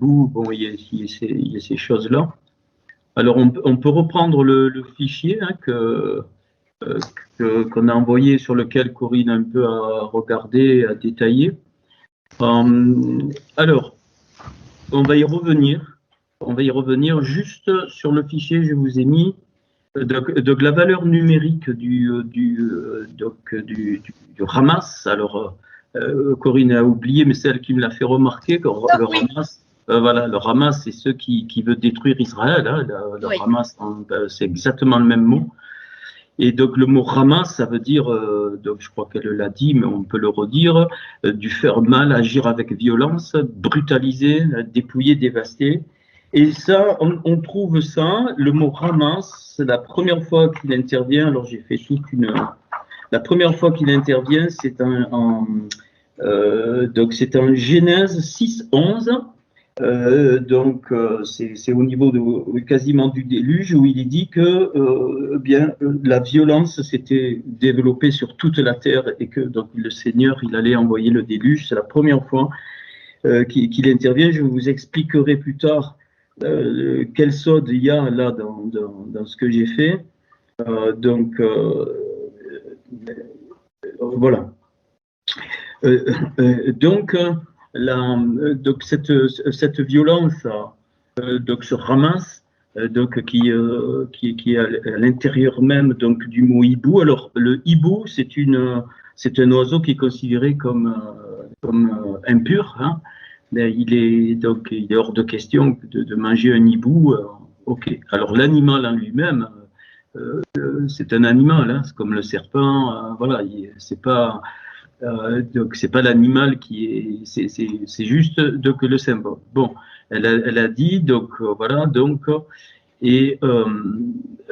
hibou, bon, il y a ces choses-là. Alors, on peut reprendre le fichier hein, qu'on a envoyé, sur lequel Corinne a un peu à regarder, à détailler. Alors, on va y revenir. On va y revenir juste sur le fichier. Je vous ai mis donc la valeur numérique du Hamas. Alors, Corinne a oublié, mais c'est elle qui me l'a fait remarquer que le Hamas. Voilà, le Hamas, c'est ceux qui veulent détruire Israël. Hein, le Hamas, c'est exactement le même mot. Et donc le mot Hamas, ça veut dire, donc je crois qu'elle l'a dit, mais on peut le redire, du faire mal, agir avec violence, brutaliser, dépouiller, dévaster. Et ça, on trouve ça, le mot Hamas, c'est la première fois qu'il intervient. Alors j'ai fait toute une. La première fois qu'il intervient, c'est donc c'est en Genèse 6:11. C'est au niveau quasiment du déluge, où il est dit que la violence s'était développée sur toute la terre et que donc le Seigneur il allait envoyer le déluge. C'est la première fois qu'il intervient. Je vous expliquerai plus tard quel sode il y a là dans ce que j'ai fait. Voilà. Donc cette violence donc se ramasse qui est à l'intérieur même donc du mot hibou. Alors le hibou c'est un oiseau qui est considéré comme impur. Hein. Il est hors de question de manger un hibou. Ok. Alors l'animal en lui-même c'est un animal, hein, c'est comme le serpent. Voilà, c'est pas donc c'est pas l'animal qui est, c'est juste donc le symbole. Bon, elle a dit donc voilà donc et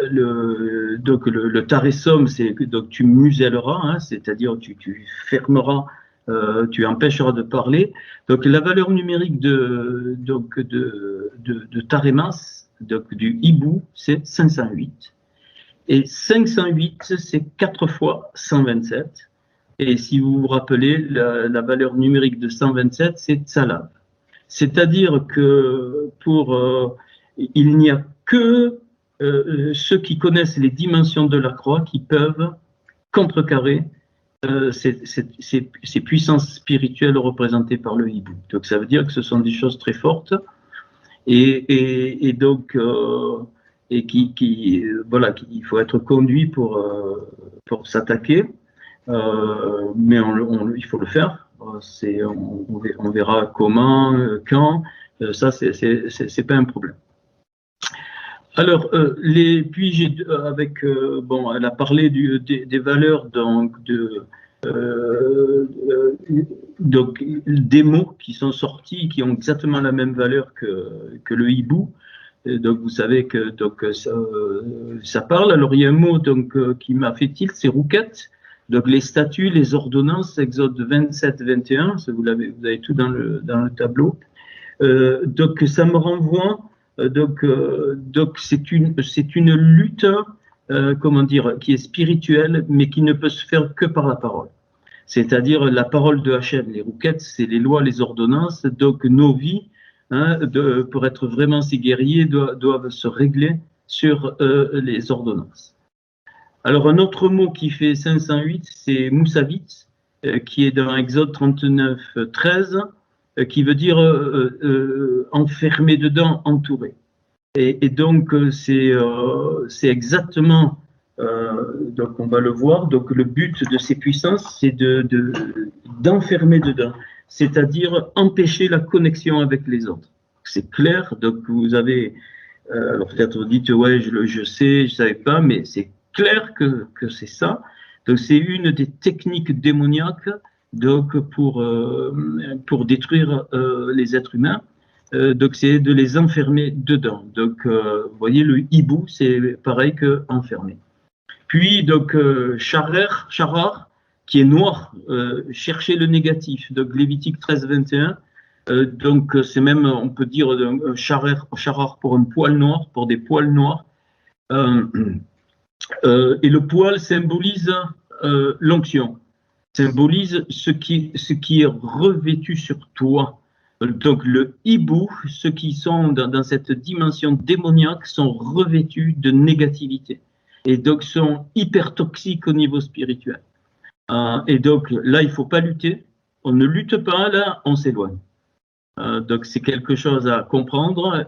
le taressom, c'est donc tu muselleras, hein, c'est-à-dire tu fermeras, tu empêcheras de parler. Donc la valeur numérique de taremas, donc du hibou, c'est 508. Et 508, c'est 4 fois 127. Et si vous vous rappelez, la valeur numérique de 127, c'est Tsalav. C'est-à-dire que il n'y a que ceux qui connaissent les dimensions de la croix qui peuvent contrecarrer ces puissances spirituelles représentées par le hibou. Donc ça veut dire que ce sont des choses très fortes et donc voilà, il faut être conduit pour s'attaquer. Mais il faut le faire. On verra comment, quand. Ça, c'est pas un problème. Alors, bon, elle a parlé des valeurs donc des mots qui sont sortis, qui ont exactement la même valeur que le hibou. Donc vous savez que donc ça parle. Alors il y a un mot donc qui m'a fait tilt, c'est rouquette. Donc les statuts, les ordonnances, Exode 27, 21, vous avez tout dans le tableau. Donc ça me renvoie. Donc c'est une lutte, comment dire, qui est spirituelle, mais qui ne peut se faire que par la parole. C'est-à-dire la parole de Hachem. Les rouquettes, c'est les lois, les ordonnances. Donc nos vies, hein, pour être vraiment ces guerriers, doivent se régler sur les ordonnances. Alors, un autre mot qui fait 508, c'est Moussavit, qui est dans Exode 39, 13, qui veut dire enfermé dedans, entouré. Et donc, c'est exactement, donc on va le voir, donc le but de ces puissances, c'est d'enfermer dedans, c'est-à-dire empêcher la connexion avec les autres. C'est clair, donc vous avez, alors peut-être vous dites, ouais, je sais, je ne savais pas, mais c'est clair que c'est ça. Donc c'est une des techniques démoniaques donc pour détruire les êtres humains. Donc c'est de les enfermer dedans. Donc vous voyez, le hibou, c'est pareil que enfermé. Puis donc charar, qui est noir, chercher le négatif. Donc Lévitique 13, 21. Donc c'est même, on peut dire charar pour un poil noir, pour des poils noirs. Et le poil symbolise l'onction, symbolise ce qui est revêtu sur toi. Donc le hibou, ceux qui sont dans cette dimension démoniaque sont revêtus de négativité et donc sont hyper toxiques au niveau spirituel. Et donc là, il ne faut pas lutter. On ne lutte pas, là, on s'éloigne. Donc c'est quelque chose à comprendre.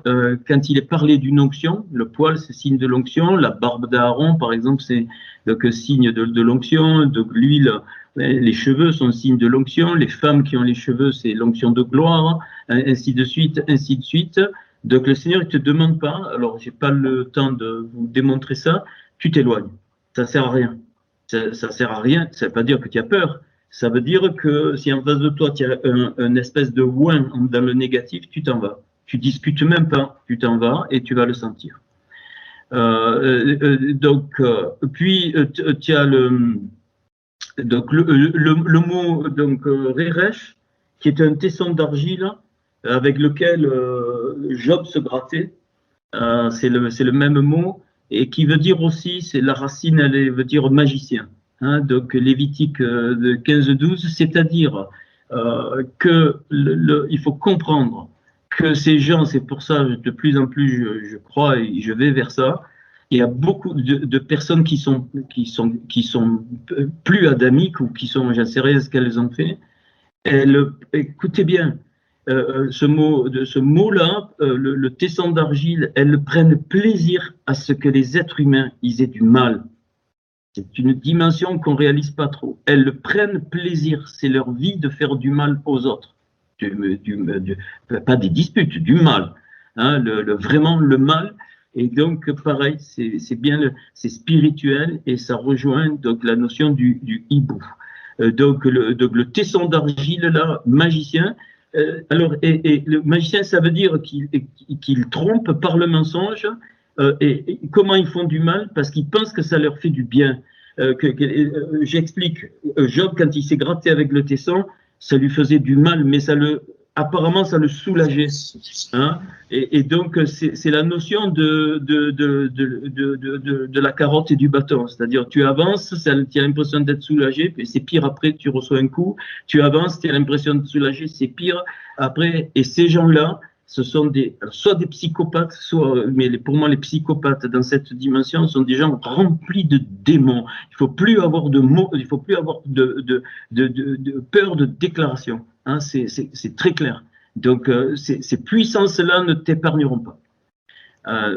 Quand il est parlé d'une onction, le poil c'est signe de l'onction, la barbe d'Aaron par exemple c'est donc signe de l'onction, donc l'huile, les cheveux sont signe de l'onction, les femmes qui ont les cheveux c'est l'onction de gloire, ainsi de suite, ainsi de suite. Donc le Seigneur il te demande pas, alors j'ai pas le temps de vous démontrer ça, tu t'éloignes, ça sert à rien, ça sert à rien, ça veut pas dire que tu as peur. Ça veut dire que si en face de toi, tu as un espèce de ouin dans le négatif, tu t'en vas. Tu discutes même pas, tu t'en vas et tu vas le sentir. Puis tu as le mot Reresh, qui est un tesson d'argile avec lequel Job se grattait. C'est le même mot et qui veut dire aussi, c'est la racine, veut dire magicien. Donc Lévitique 15-12, c'est-à-dire il faut comprendre que ces gens, c'est pour ça de plus en plus je crois et je vais vers ça, il y a beaucoup de personnes qui sont plus adamiques ou qui sont, j'en sais rien ce qu'elles ont fait. Écoutez bien, ce mot-là, le tesson d'argile, elles prennent plaisir à ce que les êtres humains ils aient du mal. C'est une dimension qu'on ne réalise pas trop. Elles prennent plaisir, c'est leur vie de faire du mal aux autres. Pas des disputes, du mal. Vraiment le mal. Et donc, pareil, c'est spirituel et ça rejoint donc la notion du hibou. Donc, le tesson d'argile, là, magicien. Et le magicien, ça veut dire qu'il trompe par le mensonge. Et comment ils font du mal? Parce qu'ils pensent que ça leur fait du bien. J'explique. Job, quand il s'est gratté avec le tesson, ça lui faisait du mal, mais apparemment, ça le soulageait. Et donc, c'est la notion de la carotte et du bâton. C'est-à-dire, tu avances, tu as l'impression d'être soulagé, puis c'est pire après, tu reçois un coup. Tu avances, tu as l'impression de soulager, c'est pire après. Et ces gens-là, ce sont soit des psychopathes, mais pour moi, les psychopathes dans cette dimension sont des gens remplis de démons. Il ne faut plus avoir de mots, il ne faut plus avoir de peur de déclaration. C'est très clair. Donc, ces puissances-là ne t'épargneront pas.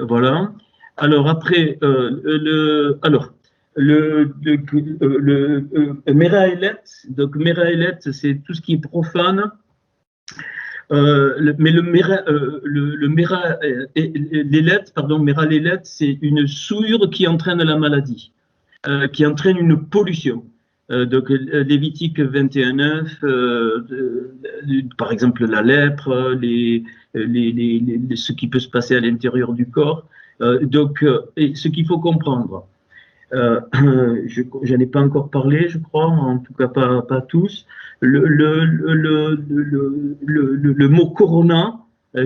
Voilà. Alors, après, Meraélet, donc Meraélet, c'est tout ce qui est profane. Mais le Meralélet, c'est une souillure qui entraîne la maladie, qui entraîne une pollution. Donc Lévitique 21:9, par exemple la lèpre, ce qui peut se passer à l'intérieur du corps. Et ce qu'il faut comprendre, je n'en ai pas encore parlé, je crois, en tout cas pas tous. Le mot corona,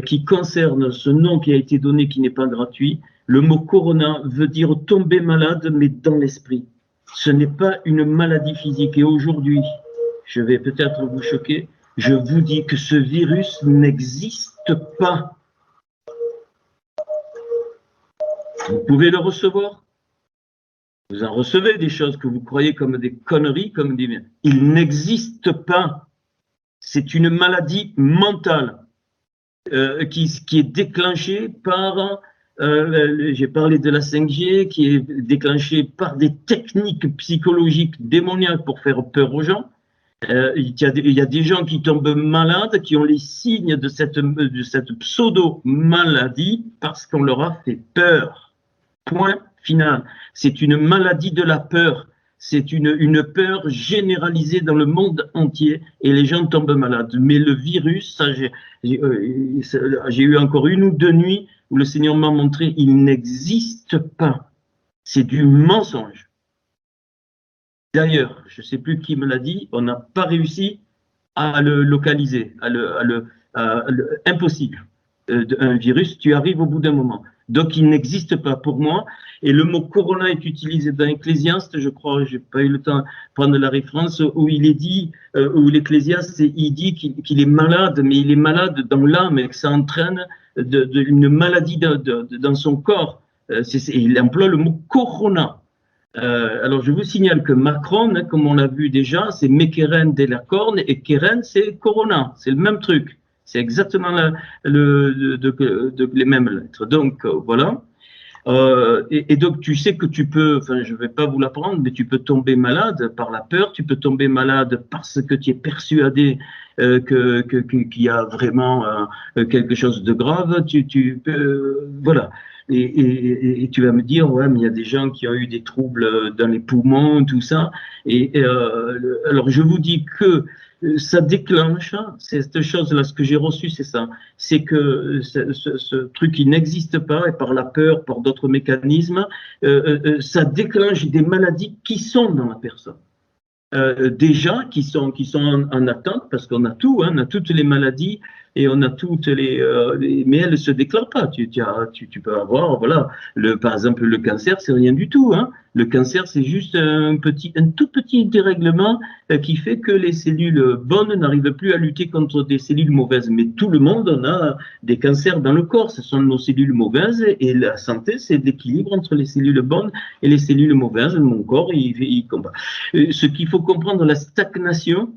qui concerne ce nom qui a été donné, qui n'est pas gratuit, le mot corona veut dire tomber malade, mais dans l'esprit. Ce n'est pas une maladie physique. Et aujourd'hui, je vais peut-être vous choquer, je vous dis que ce virus n'existe pas. Vous pouvez le recevoir. Vous en recevez des choses que vous croyez comme des conneries, comme des... Il n'existe pas. C'est une maladie mentale qui est déclenchée par... j'ai parlé de la 5G, qui est déclenchée par des techniques psychologiques démoniaques pour faire peur aux gens. Il y a des gens qui tombent malades, qui ont les signes de cette pseudo-maladie parce qu'on leur a fait peur. Point final. C'est une maladie de la peur. C'est une peur généralisée dans le monde entier et les gens tombent malades. Mais le virus, ça, j'ai eu encore 1 ou 2 nuits où le Seigneur m'a montré, il n'existe pas. C'est du mensonge. D'ailleurs, je ne sais plus qui me l'a dit, on n'a pas réussi à le localiser, impossible. Un virus, tu arrives au bout d'un moment. Donc, il n'existe pas pour moi. Et le mot corona est utilisé dans Ecclésiaste, je crois, j'ai pas eu le temps de prendre la référence, où il est dit, où l'Ecclésiaste, il dit qu'il est malade, mais il est malade dans l'âme et que ça entraîne une maladie dans son corps. Il emploie le mot corona. Alors, je vous signale que Macron, hein, comme on l'a vu déjà, c'est Mekeren de la corne et Keren, c'est corona. C'est le même truc. C'est exactement les mêmes lettres. Donc, voilà. Et donc, tu sais que tu peux, enfin, je ne vais pas vous l'apprendre, mais tu peux tomber malade par la peur, tu peux tomber malade parce que tu es persuadé qu'il y a vraiment quelque chose de grave. Tu peux, voilà. Et tu vas me dire, ouais, mais il y a des gens qui ont eu des troubles dans les poumons, tout ça. Alors, je vous dis que ça déclenche, cette chose-là, ce que j'ai reçu, c'est ça. C'est que ce truc qui n'existe pas, et par la peur, par d'autres mécanismes, ça déclenche des maladies qui sont dans la personne. Déjà, qui sont en attente, parce qu'on a tout, hein, on a toutes les maladies, et on a toutes mais elles ne se déclarent pas. Tu peux avoir, voilà, par exemple, le cancer, c'est rien du tout. Hein. Le cancer, c'est juste un tout petit dérèglement qui fait que les cellules bonnes n'arrivent plus à lutter contre des cellules mauvaises. Mais tout le monde en a des cancers dans le corps. Ce sont nos cellules mauvaises et la santé, c'est l'équilibre entre les cellules bonnes et les cellules mauvaises. Mon corps, il combat. Ce qu'il faut comprendre, la stagnation,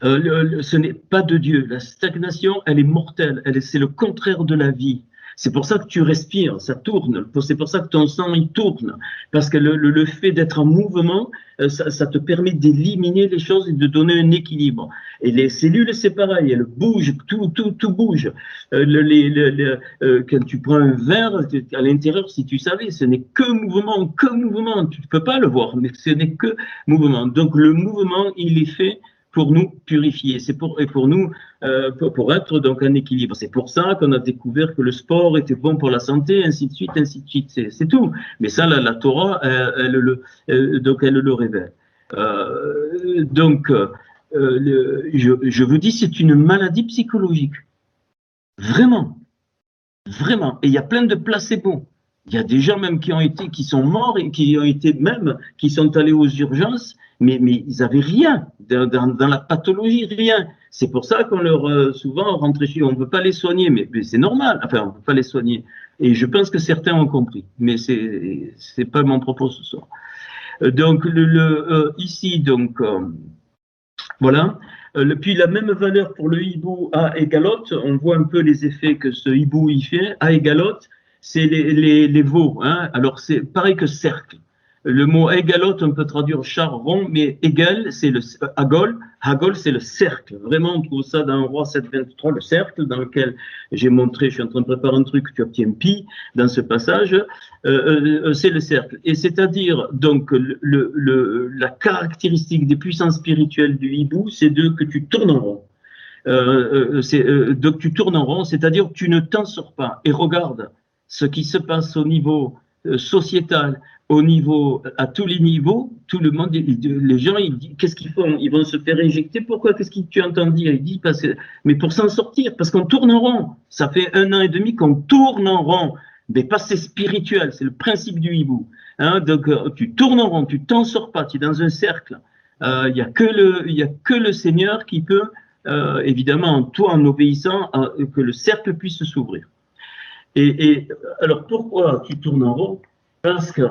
ce n'est pas de Dieu. La stagnation, elle est mortelle. C'est le contraire de la vie. C'est pour ça que tu respires, ça tourne. C'est pour ça que ton sang, il tourne. Parce que le fait d'être en mouvement, ça te permet d'éliminer les choses et de donner un équilibre. Et les cellules, c'est pareil, elles bougent, tout bouge. Quand tu prends un verre, à l'intérieur, si tu savais, ce n'est que mouvement. Tu ne peux pas le voir, mais ce n'est que mouvement. Donc le mouvement, il est fait pour nous purifier, pour nous pour être donc en équilibre. C'est pour ça qu'on a découvert que le sport était bon pour la santé, ainsi de suite, c'est tout. Mais ça, la Torah, elle le révèle. Je vous dis, c'est une maladie psychologique, vraiment. Et il y a plein de placebos. Il y a des gens même qui sont morts et qui sont allés aux urgences, mais ils n'avaient rien dans la pathologie, rien. C'est pour ça qu'on leur souvent rentrer chez eux. On ne veut pas les soigner, mais c'est normal. Enfin, on ne veut pas les soigner. Et je pense que certains ont compris, mais c'est pas mon propos ce soir. Donc ici, donc voilà. Puis la même valeur pour le hibou A égalote, on voit un peu les effets que ce hibou y fait. A égalote, c'est les veaux. Hein. Alors c'est pareil que cercle. Le mot égalote, on peut traduire char rond, mais égal, c'est le hagol. Hagol, c'est le cercle. Vraiment, on trouve ça dans Roi 7.23, le cercle dans lequel j'ai montré, je suis en train de préparer un truc, tu obtiens pi dans ce passage. C'est le cercle. Et c'est-à-dire, donc, la caractéristique des puissances spirituelles du hibou, c'est que tu tournes en rond. Donc, tu tournes en rond, c'est-à-dire que tu ne t'en sors pas. Et regarde ce qui se passe au niveau sociétal, à tous les niveaux, tout le monde, les gens, qu'est-ce qu'ils font? Ils vont se faire éjecter. Pourquoi? Qu'est-ce que tu entends dire? Ils disent, mais pour s'en sortir, parce qu'on tourne en rond. Ça fait 1 an et demi qu'on tourne en rond. Mais pas c'est spirituel, c'est le principe du hibou. Hein, donc, tu tournes en rond, tu t'en sors pas, tu es dans un cercle. Il y a que le Seigneur qui peut, évidemment, toi en obéissant, que le cercle puisse s'ouvrir. Et alors, pourquoi tu tournes en rond? Parce que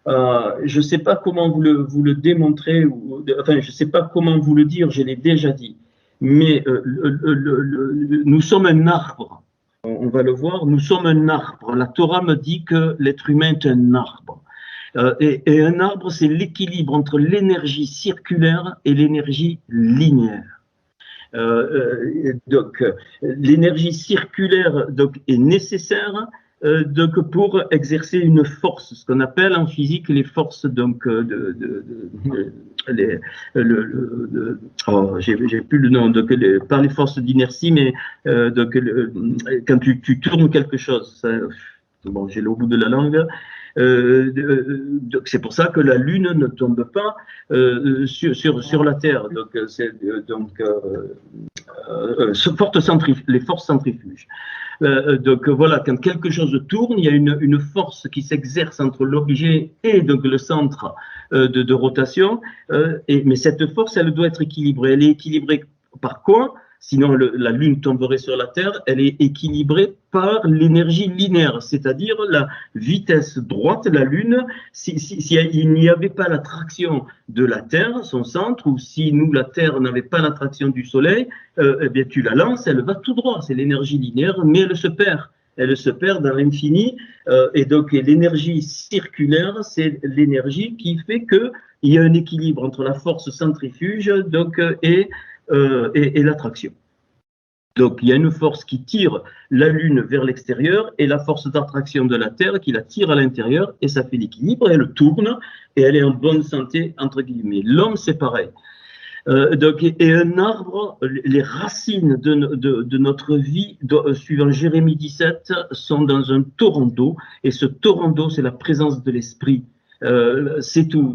je ne sais pas comment vous le démontrer, enfin, je ne sais pas comment vous le dire, je l'ai déjà dit, mais nous sommes un arbre, on va le voir, nous sommes un arbre. La Torah me dit que l'être humain est un arbre. Et un arbre, c'est l'équilibre entre l'énergie circulaire et l'énergie linéaire. Donc, l'énergie circulaire est nécessaire pour exercer une force, ce qu'on appelle en physique les forces j'ai plus le nom, pas les forces d'inertie, mais quand tu tournes quelque chose, bon, j'ai le bout de la langue. C'est pour ça que la Lune ne tombe pas sur la Terre. les forces centrifuges. Donc voilà, quand quelque chose tourne, il y a une force qui s'exerce entre l'objet et donc le centre de rotation, mais cette force, elle doit être équilibrée. Elle est équilibrée par quoi? Sinon la Lune tomberait sur la Terre. Elle est équilibrée par l'énergie linéaire, c'est-à-dire la vitesse droite. La Lune, il n'y avait pas l'attraction de la Terre, son centre, ou si nous, la Terre, n'avait pas l'attraction du Soleil, eh bien, tu la lances, elle va tout droit. C'est l'énergie linéaire, mais elle se perd. Elle se perd dans l'infini. Et donc, l'énergie circulaire, c'est l'énergie qui fait qu'il y a un équilibre entre la force centrifuge et l'attraction. Donc, il y a une force qui tire la Lune vers l'extérieur et la force d'attraction de la Terre qui la tire à l'intérieur, et ça fait l'équilibre, elle tourne et elle est en bonne santé, entre guillemets. L'homme, c'est pareil. Et un arbre, les racines de notre vie, suivant Jérémie 17, sont dans un torrent d'eau, et ce torrent d'eau, c'est la présence de l'esprit. C'est tout.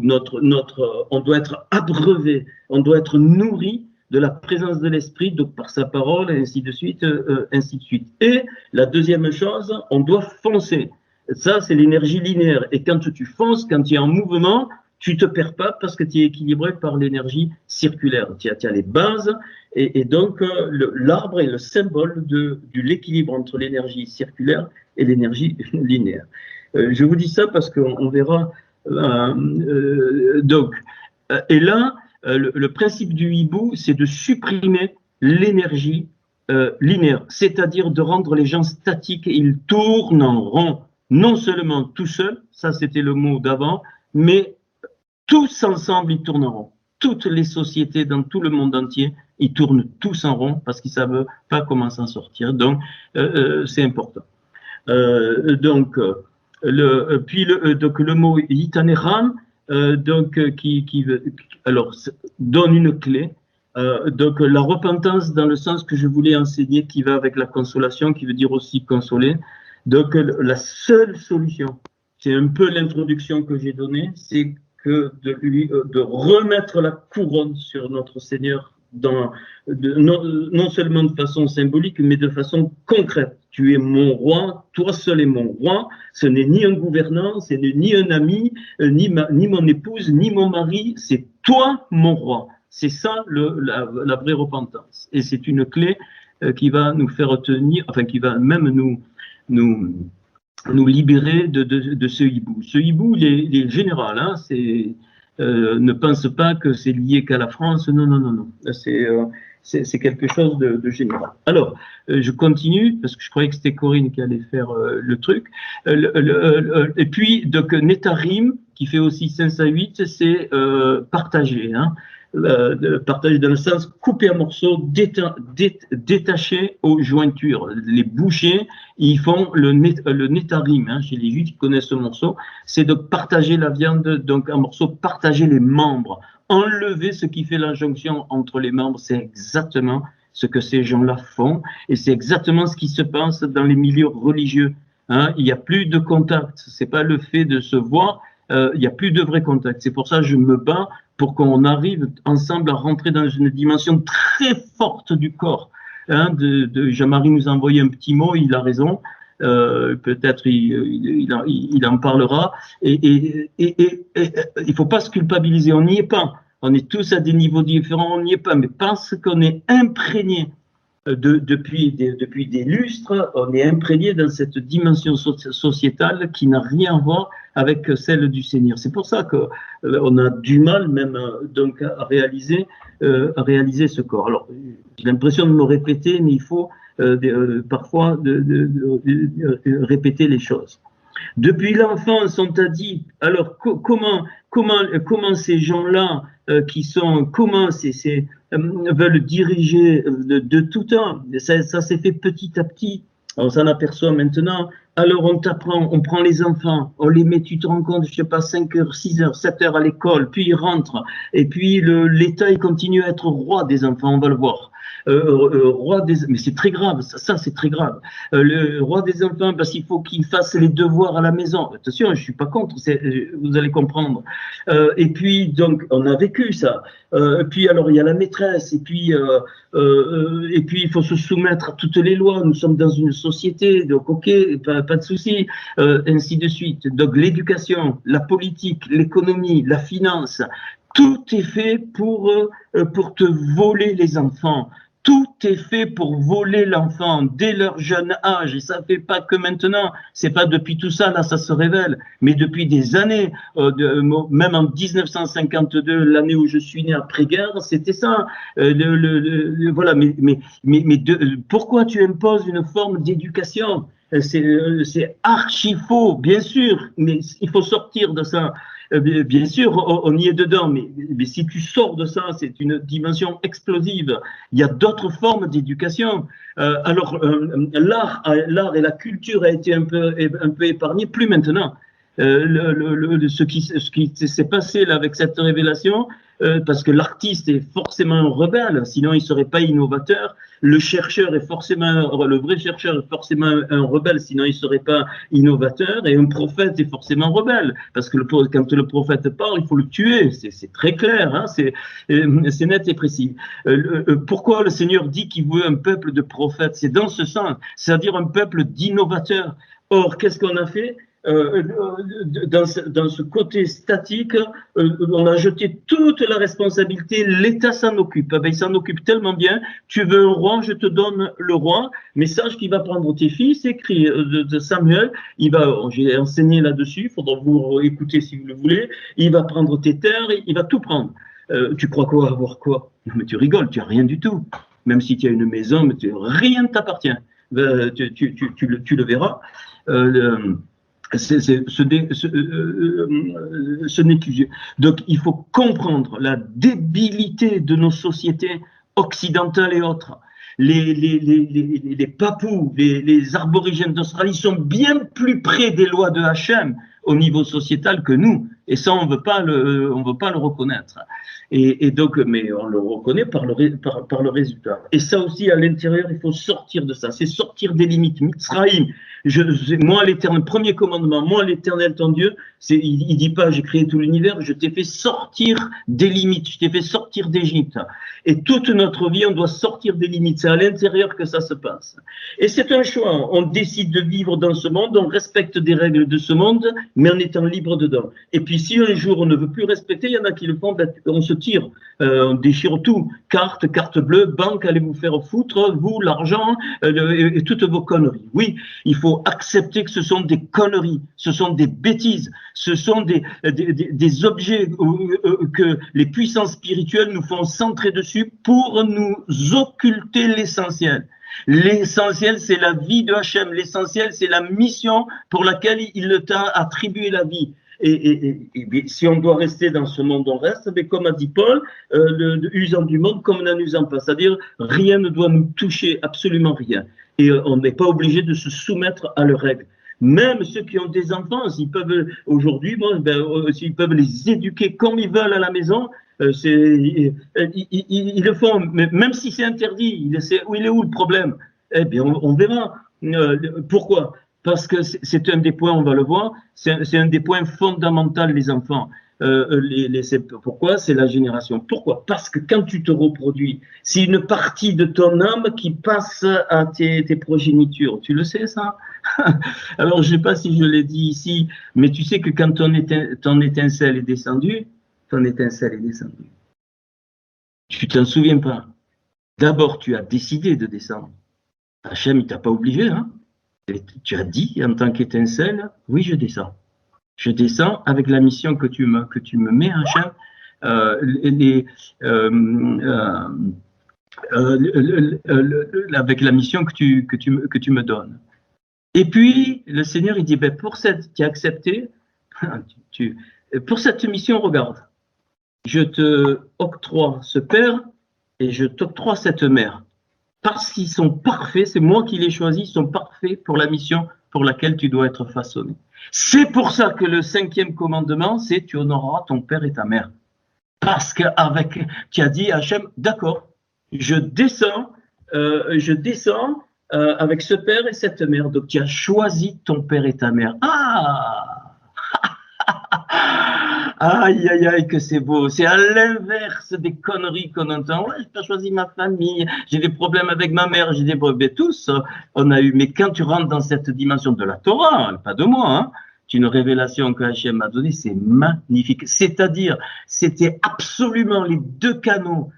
On doit être abreuvé, on doit être nourri de la présence de l'esprit, donc par sa parole, et ainsi de suite, ainsi de suite. Et la deuxième chose, on doit foncer. Ça, c'est l'énergie linéaire. Et quand tu fonces, quand tu es en mouvement, tu te perds pas parce que tu es équilibré par l'énergie circulaire. Tu as les bases, et donc l'arbre est le symbole de l'équilibre entre l'énergie circulaire et l'énergie linéaire. Je vous dis ça parce qu'on verra. Et là, le principe du hibou, c'est de supprimer l'énergie linéaire, c'est-à-dire de rendre les gens statiques, et ils tournent en rond, non seulement tout seuls, ça c'était le mot d'avant, mais tous ensemble, ils tournent en rond. Toutes les sociétés dans tout le monde entier, ils tournent tous en rond parce qu'ils ne savent pas comment s'en sortir. Donc, c'est important. Donc, le mot Yitaneram, alors, donne une clé. Donc, la repentance dans le sens que je voulais enseigner, qui va avec la consolation, qui veut dire aussi consoler. Donc, la seule solution, c'est un peu l'introduction que j'ai donnée, c'est que de remettre la couronne sur notre Seigneur, non seulement de façon symbolique, mais de façon concrète. Tu es mon roi, toi seul es mon roi. Ce n'est ni un gouvernant, ce n'est ni un ami, ni mon épouse, ni mon mari. C'est toi mon roi. C'est ça la vraie repentance. Et c'est une clé qui va nous faire tenir, enfin qui va même nous libérer de ce hibou. Ce hibou, il est général, hein, ne pense pas que c'est lié qu'à la France, non. C'est quelque chose de général. Alors, je continue, parce que je croyais que c'était Corinne qui allait faire le truc. Et puis, donc, Netarim, qui fait aussi 5 à 8, c'est partager, hein. Partager dans le sens couper en morceaux, détacher aux jointures. Les bouchers, ils font le netarim, hein, chez les Juifs qui connaissent ce morceau, c'est de partager la viande donc en morceaux, partager les membres, enlever ce qui fait l'injonction entre les membres. C'est exactement ce que ces gens-là font, et c'est exactement ce qui se passe dans les milieux religieux, hein. Il n'y a plus de contact, c'est pas le fait de se voir, il n'y a plus de vrai contact. C'est pour ça que je me bats pour qu'on arrive ensemble à rentrer dans une dimension très forte du corps. Hein, Jean-Marie nous a envoyé un petit mot, il a raison, peut-être il en parlera, et il faut pas se culpabiliser, on n'y est pas, on est tous à des niveaux différents, on n'y est pas, mais parce qu'on est imprégné depuis des lustres, on est imprégné dans cette dimension sociétale qui n'a rien à voir avec celle du Seigneur. C'est pour ça qu'on a du mal même donc à réaliser ce corps. Alors, j'ai l'impression de me répéter, mais il faut parfois répéter les choses. Depuis l'enfance, on t'a dit, alors comment ces gens-là veulent diriger de tout temps. Ça s'est fait petit à petit. On s'en aperçoit maintenant. Alors on t'apprend, on prend les enfants, on les met, tu te rends compte, je sais pas, 5 heures, 6 heures, 7 heures à l'école, puis ils rentrent. Et puis l'État, il continue à être roi des enfants, on va le voir. roi des... Mais c'est très grave, ça c'est très grave. Le roi des enfants, parce qu'il faut qu'il fasse les devoirs à la maison. Attention, je suis pas contre, vous allez comprendre. Et puis, donc, on a vécu ça. Puis, alors, il y a la maîtresse, et puis, il faut se soumettre à toutes les lois. Nous sommes dans une société, donc, ok, pas de souci, ainsi de suite. Donc, l'éducation, la politique, l'économie, la finance, tout est fait pour te voler les enfants. Tout est fait pour voler l'enfant dès leur jeune âge. Et ça ne fait pas que maintenant. C'est pas depuis tout ça, là, ça se révèle. Mais depuis des années, même en 1952, l'année où je suis né après-guerre, c'était ça. Voilà. Pourquoi tu imposes une forme d'éducation? C'est archi faux, bien sûr, mais il faut sortir de ça. Bien sûr, on y est dedans, mais si tu sors de ça, c'est une dimension explosive. Il y a d'autres formes d'éducation. L'art et la culture a été un peu épargnés, plus maintenant. Ce qui s'est passé là avec cette révélation, parce que l'artiste est forcément un rebelle, sinon il ne serait pas innovateur. Le vrai chercheur est forcément un rebelle, sinon il ne serait pas innovateur. Et un prophète est forcément rebelle, parce que quand le prophète parle, il faut le tuer. C'est très clair, hein, c'est net et précis. Pourquoi le Seigneur dit qu'il veut un peuple de prophètes? C'est dans ce sens, c'est-à-dire un peuple d'innovateurs. Or, qu'est-ce qu'on a fait? Dans ce côté statique, on a jeté toute la responsabilité, l'État s'en occupe. Il s'en occupe tellement bien. Tu veux un roi, je te donne le roi. Mais sache qu'il va prendre tes fils, écrit de Samuel. J'ai enseigné là-dessus, il faudra vous écouter si vous le voulez. Il va prendre tes terres, il va tout prendre. Tu crois quoi, avoir quoi? Mais tu rigoles, tu n'as rien du tout. Même si tu as une maison, mais rien ne t'appartient. Tu le verras. Ce n'est que Dieu. Donc, il faut comprendre la débilité de nos sociétés occidentales et autres. Les Papous, les aborigènes d'Australie sont bien plus près des lois de Hachem au niveau sociétal que nous. Et ça, on veut pas le reconnaître. Et donc, mais on le reconnaît par le résultat. Et ça aussi, à l'intérieur, il faut sortir de ça. C'est sortir des limites. Mitzraïm. Moi, l'Éternel, premier commandement, moi, l'Éternel, ton Dieu, il dit pas, j'ai créé tout l'univers, je t'ai fait sortir des limites, je t'ai fait sortir d'Égypte. Et toute notre vie, on doit sortir des limites. C'est à l'intérieur que ça se passe. Et c'est un choix. On décide de vivre dans ce monde, on respecte des règles de ce monde, mais en étant libre dedans. Et puis, si un jour on ne veut plus respecter, il y en a qui le font, on se tire, on déchire tout. Carte bleue, banque, allez vous faire foutre, vous, l'argent, et toutes vos conneries. Oui, il faut accepter que ce sont des conneries, ce sont des bêtises, ce sont des objets que les puissances spirituelles nous font centrer dessus pour nous occulter l'essentiel. L'essentiel, c'est la vie de Hachem. L'essentiel, c'est la mission pour laquelle il t'a attribué la vie. Et si on doit rester dans ce monde, on reste. Mais comme a dit Paul, usant du monde comme n'en usant pas. C'est-à-dire, rien ne doit nous toucher, absolument rien. Et on n'est pas obligé de se soumettre à leurs règles. Même ceux qui ont des enfants, s'ils peuvent aujourd'hui, s'ils peuvent les éduquer comme ils veulent à la maison, ils le font. Même si c'est interdit, il est où le problème? Eh bien, on verra. Pourquoi? Parce que c'est un des points, on va le voir, c'est un des points fondamentaux, les enfants. Pourquoi? C'est la génération. Pourquoi? Parce que quand tu te reproduis, c'est une partie de ton âme qui passe à tes progénitures. Tu le sais, ça? Alors, je ne sais pas si je l'ai dit ici, mais tu sais que quand ton étincelle est descendue, tu t'en souviens pas. D'abord, tu as décidé de descendre. Hachem, il t'a pas obligé, hein? Tu as dit en tant qu'étincelle, oui, je descends. Je descends avec la mission que tu me mets, Hachem, avec la mission que tu me donnes. Et puis, le Seigneur, il dit, tu as accepté, pour cette mission, regarde, je te octroie ce père et je t'octroie cette mère. Parce qu'ils sont parfaits, c'est moi qui les choisis, ils sont parfaits pour la mission pour laquelle tu dois être façonné. C'est pour ça que le 5e commandement, c'est tu honoreras ton père et ta mère. Parce tu as dit à Hachem, d'accord, je descends avec ce père et cette mère. Donc, tu as choisi ton père et ta mère. Ah! Aïe, aïe, aïe, que c'est beau. C'est à l'inverse des conneries qu'on entend. Ouais, j'ai pas choisi ma famille, j'ai des problèmes avec ma mère, j'ai des problèmes. Tous, on a eu. Mais quand tu rentres dans cette dimension de la Torah, pas de moi, hein, c'est une révélation que Hachem m'a donnée, c'est magnifique. C'est-à-dire, c'était absolument les deux canaux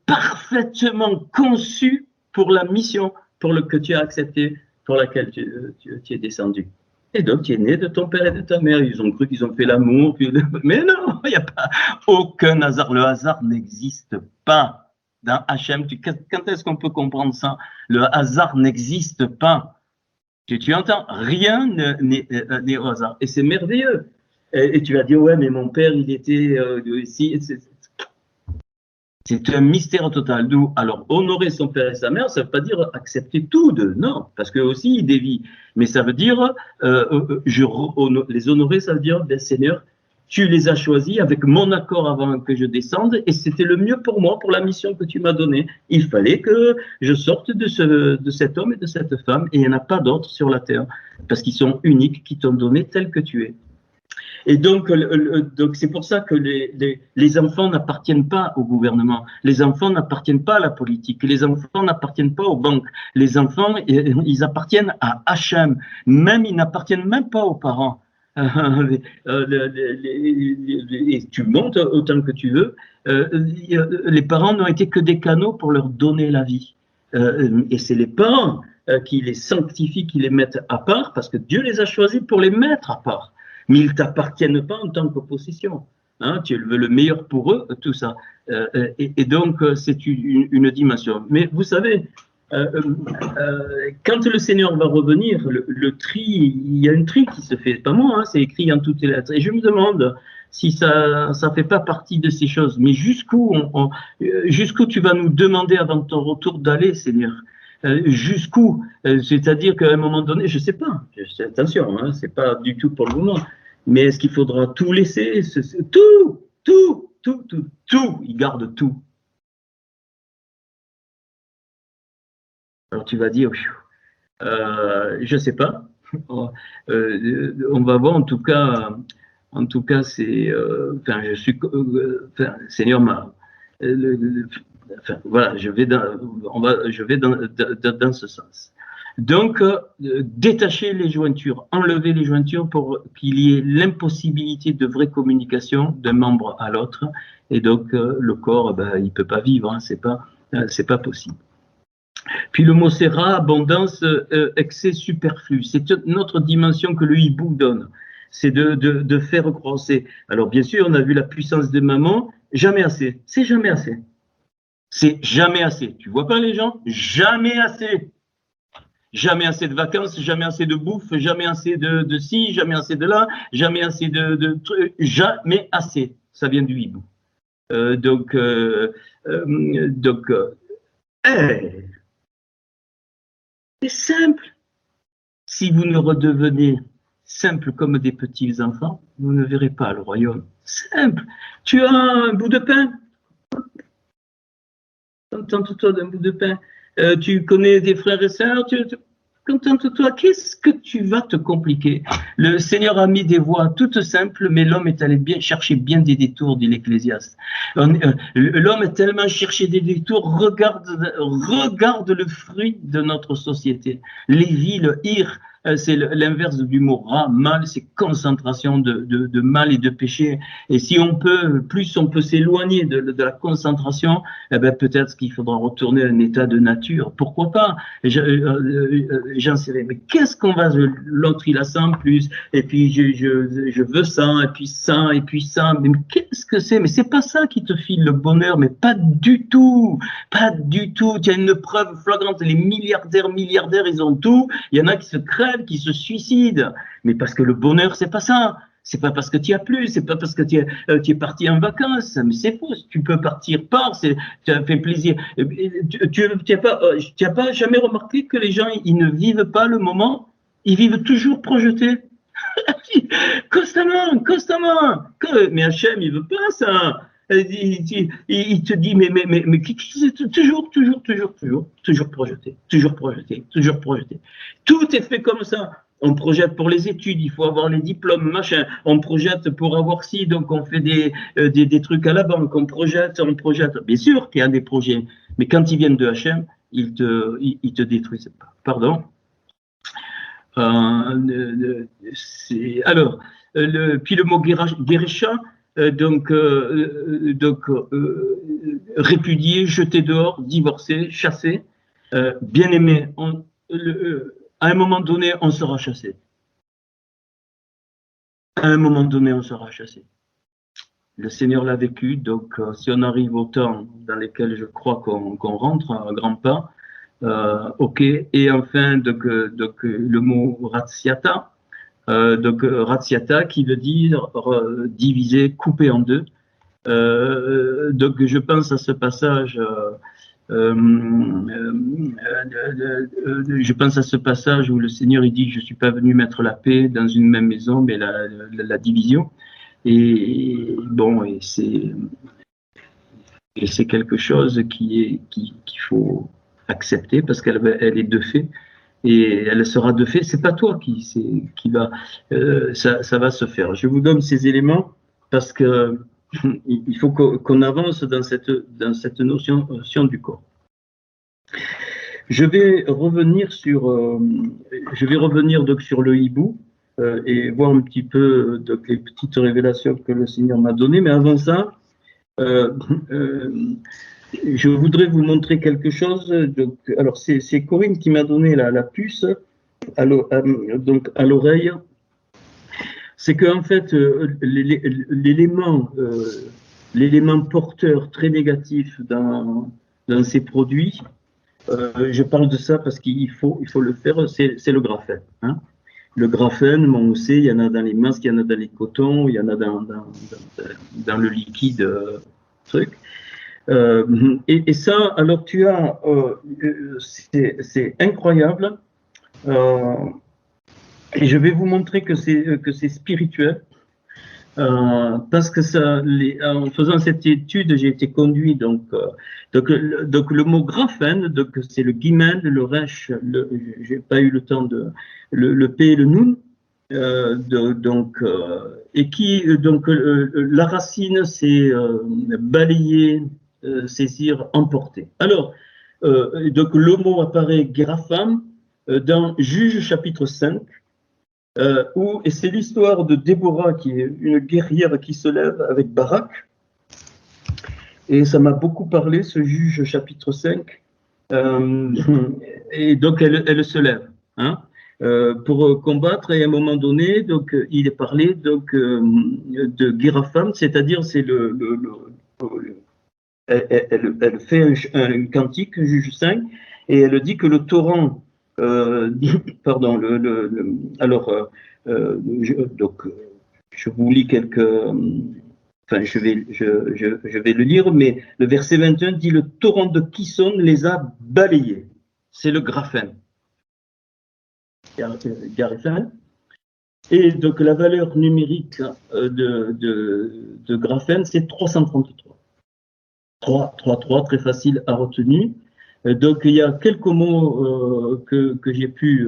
parfaitement conçus pour la mission que tu as acceptée, pour laquelle tu es descendu. Et donc, tu es né de ton père et de ta mère. Ils ont cru qu'ils ont fait l'amour. Mais non, il n'y a pas aucun hasard. Le hasard n'existe pas. Dans Hachem, quand est-ce qu'on peut comprendre ça? Le hasard n'existe pas. Tu entends? Rien n'est au hasard. Et c'est merveilleux. Et tu vas dire, ouais, mais mon père, il était ici. C'est un mystère total. Alors, honorer son père et sa mère, ça ne veut pas dire accepter tout d'eux, non, parce qu'eux aussi, ils dévient. Mais ça veut dire, les honorer, ça veut dire, ben, Seigneur, tu les as choisis avec mon accord avant que je descende, et c'était le mieux pour moi, pour la mission que tu m'as donnée. Il fallait que je sorte de cet homme et de cette femme, et il n'y en a pas d'autres sur la terre, parce qu'ils sont uniques, qui t'ont donné tel que tu es. Et donc c'est pour ça que les enfants n'appartiennent pas au gouvernement, les enfants n'appartiennent pas à la politique, les enfants n'appartiennent pas aux banques, les enfants, ils appartiennent à Hachem, même ils n'appartiennent même pas aux parents. Et tu montes autant que tu veux, les parents n'ont été que des canaux pour leur donner la vie. Et c'est les parents qui les sanctifient, qui les mettent à part, parce que Dieu les a choisis pour les mettre à part. Mais ils ne t'appartiennent pas en tant que possession. Hein, tu veux le meilleur pour eux, tout ça. Et donc, c'est une dimension. Mais vous savez, quand le Seigneur va revenir, le tri, il y a un tri qui se fait. Pas moi, hein, c'est écrit en toutes les lettres. Et je me demande si ça ne fait pas partie de ces choses. Mais jusqu'où tu vas nous demander avant ton retour d'aller, Seigneur? Jusqu'où? C'est-à-dire qu'à un moment donné, je ne sais pas, attention, hein, ce n'est pas du tout pour le moment, mais est-ce qu'il faudra tout laisser? Tout, il garde tout. Alors tu vas dire, je ne sais pas, on va voir, en tout cas c'est, Seigneur m'a, enfin, voilà, je vais dans ce sens. Donc, détacher les jointures, enlever les jointures pour qu'il y ait l'impossibilité de vraie communication d'un membre à l'autre. Et donc, le corps, il ne peut pas vivre, hein, c'est pas possible. Puis le mot sera, abondance, excès superflu. C'est notre dimension que le hibou donne. C'est de faire croître. Alors, bien sûr, on a vu la puissance de maman, jamais assez. C'est jamais assez. C'est jamais assez. Tu vois pas les gens? Jamais assez. Jamais assez de vacances, jamais assez de bouffe, jamais assez de ci, jamais assez de là, jamais assez de trucs, jamais assez. Ça vient du hibou. C'est simple. Si vous ne redevenez simple comme des petits enfants, vous ne verrez pas le royaume. Simple. Tu as un bout de pain. Contente-toi d'un bout de pain. Tu connais des frères et sœurs, contente-toi. Qu'est-ce que tu vas te compliquer? Le Seigneur a mis des voies toutes simples, mais l'homme est allé chercher bien des détours, dit l'Ecclésiaste. L'homme est tellement cherché des détours, regarde le fruit de notre société. Les villes, c'est l'inverse du mot rat, mal, c'est concentration de mal et de péché. Et si plus on peut s'éloigner de la concentration, peut-être qu'il faudra retourner à un état de nature. Pourquoi pas? J'en sais rien. Mais qu'est-ce qu'on va, l'autre il a ça en plus, et puis je veux ça, et puis ça, et puis ça. Mais qu'est-ce que c'est? Mais c'est pas ça qui te file le bonheur, mais pas du tout. Pas du tout. Tu as une preuve flagrante. Les milliardaires, ils ont tout. Il y en a qui se crèvent, qui se suicident, mais parce que le bonheur c'est pas ça, c'est pas parce que tu as plu, c'est pas parce que tu es parti en vacances, mais c'est faux, tu peux partir tu as fait plaisir. Tu as pas jamais remarqué que les gens ils ne vivent pas le moment, ils vivent toujours projetés constamment, mais Hachem il veut pas ça. Il te dit, mais toujours projeté, toujours projeté, toujours projeté. Tout est fait comme ça. On projette pour les études, il faut avoir les diplômes, machin. On projette pour avoir ci, donc on fait des trucs à la banque. On projette. Bien sûr qu'il y a des projets, mais quand ils viennent de H&M, ils te détruisent. Pardon. Alors, puis le mot guérécha, répudié, jeté dehors, divorcé, chassé, bien aimé. À un moment donné, on sera chassé. À un moment donné, on sera chassé. Le Seigneur l'a vécu, donc si on arrive au temps dans lesquels je crois qu'on rentre à grands pas, ok. Et enfin, donc le mot razziata, razziata qui veut dire diviser, couper en deux. Donc je pense à ce passage. Je pense à ce passage où le Seigneur il dit je suis pas venu mettre la paix dans une même maison, mais la division. Et bon, et c'est quelque chose qu'il faut accepter parce qu'elle est de fait et elle sera de fait. C'est pas toi qui va, ça va se faire. Je vous donne ces éléments parce que il faut qu'on avance dans cette notion du corps. Je vais revenir donc sur le hibou et voir un petit peu donc les petites révélations que le Seigneur m'a données. Mais avant ça, je voudrais vous montrer quelque chose. Donc, alors c'est Corinne qui m'a donné la puce donc à l'oreille. C'est qu'en fait, l'élément porteur très négatif dans ces produits, je parle de ça parce qu'il faut le faire, c'est le graphène. Hein. Le graphène, on sait, il y en a dans les masques, il y en a dans les cotons, il y en a dans le liquide truc. Et ça, alors tu as, c'est incroyable. Et je vais vous montrer que c'est spirituel, parce que ça, en faisant cette étude, j'ai été conduit donc le mot graphène, donc c'est le guimène, le resh, j'ai pas eu le temps de le p et le nun, et qui donc la racine c'est balayer, saisir, emporter. Alors donc le mot apparaît grapham dans Juge chapitre 5. Et c'est l'histoire de Déborah qui est une guerrière qui se lève avec Barak. Et ça m'a beaucoup parlé, ce Juge chapitre 5. Et donc elle se lève pour combattre. Et à un moment donné, donc il est parlé donc de Guérapham, c'est-à-dire c'est elle fait un cantique, Juge 5, et elle dit que le torrent pardon, alors, donc, je vous lis quelques, enfin, je vais le lire, mais le verset 21 dit le torrent de Kison les a balayés. C'est le graphène. Et donc, la valeur numérique de graphène, c'est 333. 3, très facile à retenir. Donc, il y a quelques mots que j'ai pu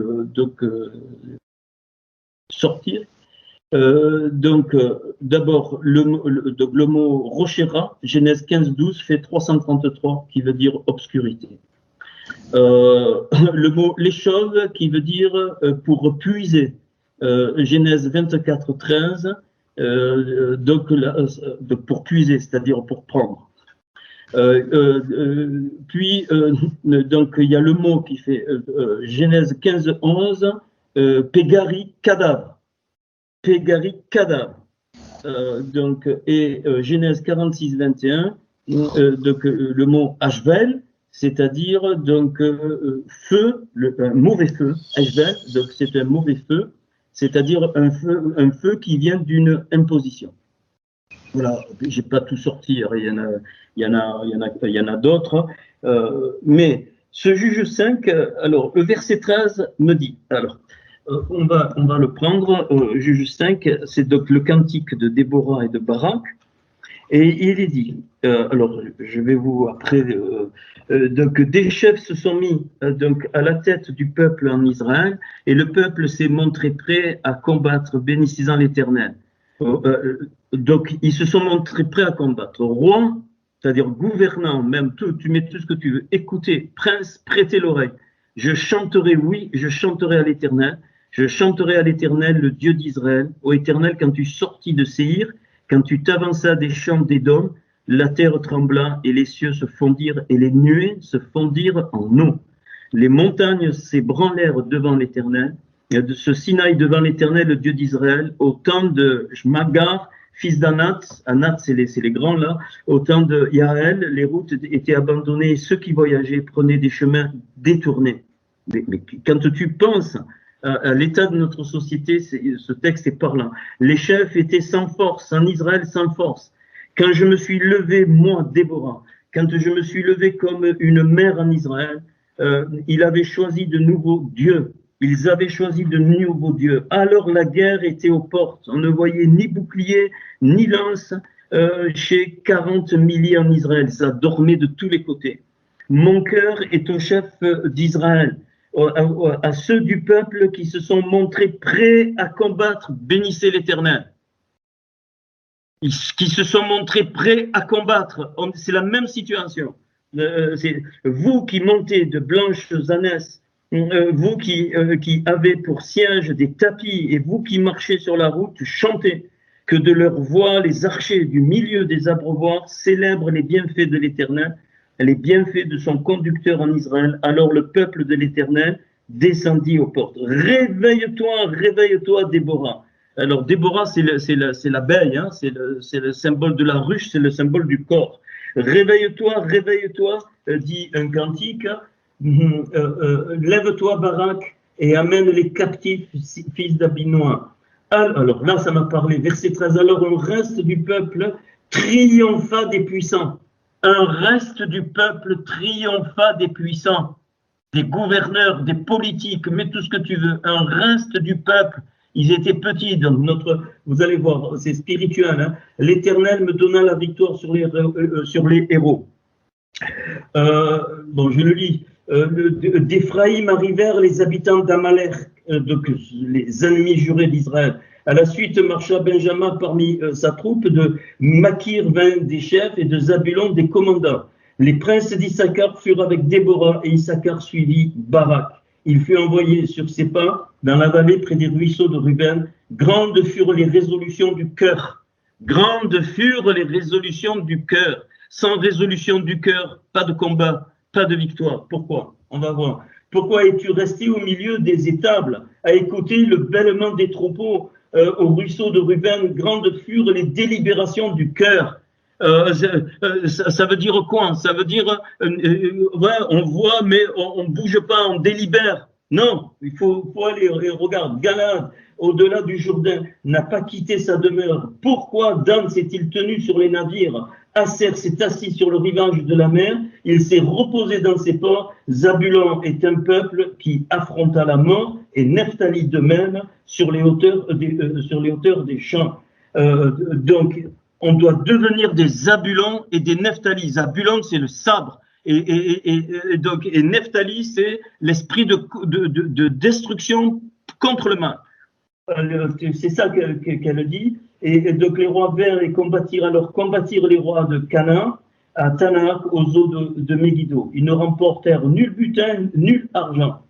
sortir. D'abord, le mot rochera, Genèse 15-12, fait 333, qui veut dire obscurité. Le mot les choses, qui veut dire pour puiser, Genèse 24-13, donc pour puiser, c'est-à-dire pour prendre. Puis, donc, il y a le mot qui fait Genèse 15-11, Pégari, cadavre. Pégari, cadavre. Donc, et Genèse 46-21, donc, le mot Ashvel, c'est-à-dire donc feu, un mauvais feu. Ashvel, donc c'est un mauvais feu, c'est-à-dire un feu qui vient d'une imposition. Voilà, j'ai pas tout sorti, il y en a d'autres, mais ce Juge 5, alors le verset 13 me dit, alors on va le prendre, Juge 5, c'est donc le cantique de Déborah et de Barak, Et il est dit, alors je vais vous après, donc des chefs se sont mis donc à la tête du peuple en Israël, et le peuple s'est montré prêt à combattre, bénissant l'Éternel. Donc ils se sont montrés prêts à combattre. Roi, c'est-à-dire gouvernant, même tout, tu mets tout ce que tu veux. Écoutez, prince, prêtez l'oreille. Je chanterai, oui, je chanterai à l'Éternel. Je chanterai à l'Éternel, le Dieu d'Israël. Ô Éternel, quand tu sortis de Séhir, quand tu t'avanças des champs d'Édom, la terre trembla et les cieux se fondirent et les nuées se fondirent en eau. Les montagnes s'ébranlèrent devant l'Éternel, de ce Sinaï devant l'Éternel, le Dieu d'Israël, au temps de Shmagar, fils d'Anat, Anat c'est les grands là, au temps de Yaël, les routes étaient abandonnées et ceux qui voyageaient prenaient des chemins détournés. Mais quand tu penses à l'état de notre société, ce texte est parlant. Les chefs étaient sans force, en Israël sans force. Quand je me suis levé, moi, Déborah, quand je me suis levé comme une mère en Israël, il avait choisi de nouveaux dieux. Ils avaient choisi de nouveaux dieux. Alors la guerre était aux portes. On ne voyait ni bouclier, ni lance chez 40 milliers en Israël. Ça dormait de tous les côtés. Mon cœur est au chef d'Israël, à ceux du peuple qui se sont montrés prêts à combattre. Bénissez l'Éternel. Qui se sont montrés prêts à combattre. C'est la même situation. C'est vous qui montez de blanches ânesses, vous qui avez pour siège des tapis et vous qui marchez sur la route, chantez. Que de leur voix les archers du milieu des abreuvoirs célèbrent les bienfaits de l'Éternel, les bienfaits de son conducteur en Israël. Alors le peuple de l'Éternel descendit aux portes. Réveille-toi, réveille-toi, Déborah. Alors Déborah, c'est l'abeille, hein, c'est le symbole de la ruche, c'est le symbole du corps. Réveille-toi, réveille-toi, dit un cantique. Lève-toi, Barak, et amène les captifs, fils d'Abinoam. Alors là, ça m'a parlé. Verset 13. Alors un reste du peuple triompha des puissants. Un reste du peuple triompha des puissants, des gouverneurs, des politiques, mets tout ce que tu veux. Un reste du peuple. Ils étaient petits. Donc vous allez voir, c'est spirituel. Hein. L'Éternel me donna la victoire sur les héros. Bon, je le lis. D'Éphraïm arrivèrent les habitants d'Amalek, donc les ennemis jurés d'Israël. À la suite marcha Benjamin parmi sa troupe, de Makir vint des chefs et de Zabulon des commandants. Les princes d'Issachar furent avec Déborah et Issachar suivit Barak. Il fut envoyé sur ses pas dans la vallée près des ruisseaux de Ruben. Grandes furent les résolutions du cœur. Grandes furent les résolutions du cœur. Sans résolution du cœur, pas de combat, pas de victoire. Pourquoi? On va voir. Pourquoi es-tu resté au milieu des étables à écouter le bêlement des troupeaux au ruisseau de Ruben? Grandes furent les délibérations du cœur. Ça veut dire quoi? Ça veut dire, ouais, on voit, mais on ne bouge pas, on délibère. Non, il faut aller, regarde, Galade, au-delà du Jourdain, n'a pas quitté sa demeure. Pourquoi Dan s'est-il tenu sur les navires? Aser s'est assis sur le rivage de la mer, il s'est reposé dans ses ports. Zabulon est un peuple qui affronta la mort, et Nephtali de même sur les hauteurs des champs. Donc, on doit devenir des Zabulons et des Nephtali. Zabulon, c'est le sabre. Et Nephtali, c'est l'esprit de destruction contre le mal. C'est ça qu'elle dit. Et donc les rois vinrent et combattirent les rois de Canaan à Tanak, aux eaux de Megiddo. Ils ne remportèrent nul butin, nul argent.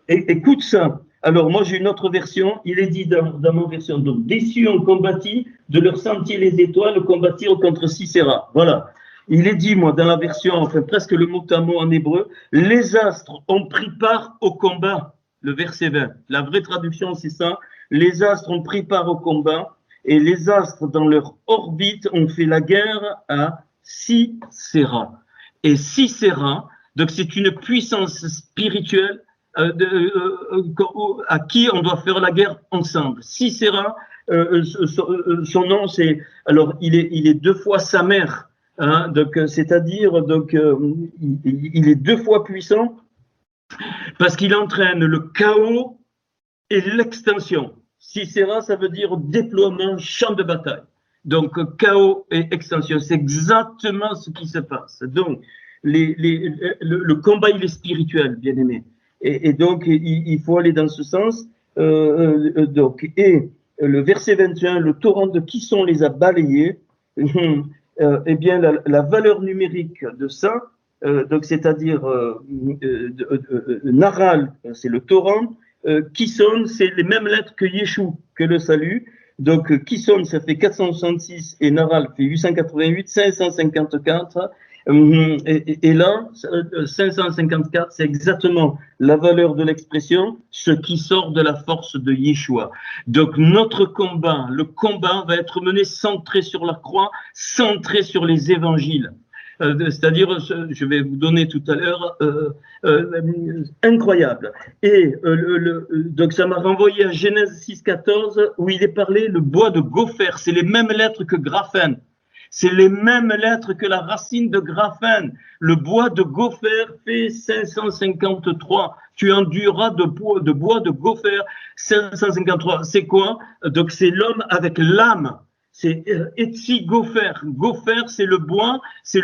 Écoute ça. Alors moi j'ai une autre version. Il est dit dans ma version. Donc des cieux ont combattu, de leur sentier les étoiles combattirent contre Sisera. Voilà. Il est dit, moi, dans la version, enfin presque le mot à mot en hébreu, les astres ont pris part au combat. Le verset 20. La vraie traduction, c'est ça. Les astres ont pris part au combat et les astres, dans leur orbite, ont fait la guerre à Sisera. Et Sisera, donc c'est une puissance spirituelle à qui on doit faire la guerre ensemble. Sisera, son nom, c'est, alors il est deux fois sa mère. Hein, donc, c'est-à-dire, donc, il est deux fois puissant parce qu'il entraîne le chaos et l'extension. Sisera, ça veut dire déploiement, champ de bataille. Donc, chaos et extension, c'est exactement ce qui se passe. Donc, le combat, il est spirituel, bien aimé. Et donc, il faut aller dans ce sens. Donc, et le verset 21, le torrent de qui sont les a balayés. Eh bien, la valeur numérique de ça, donc c'est-à-dire Naral, c'est le torrent, Kison, c'est les mêmes lettres que Yeshua, que le salut. Donc, Kison, ça fait 466 et Naral fait 888, 554. Et là, 554, c'est exactement la valeur de l'expression, ce qui sort de la force de Yeshua. Donc, notre combat, le combat va être mené centré sur la croix, centré sur les évangiles. C'est-à-dire, je vais vous donner tout à l'heure, incroyable. Et donc ça m'a renvoyé à Genèse 6,14 où il est parlé le bois de gopher, c'est les mêmes lettres que graphène. C'est les mêmes lettres que la racine de graphène. Le bois de gopher fait 553. Tu enduras de bois de gopher 553. C'est quoi? Donc c'est l'homme avec l'âme. C'est Etzi Gopher. Gopher, c'est le bois, c'est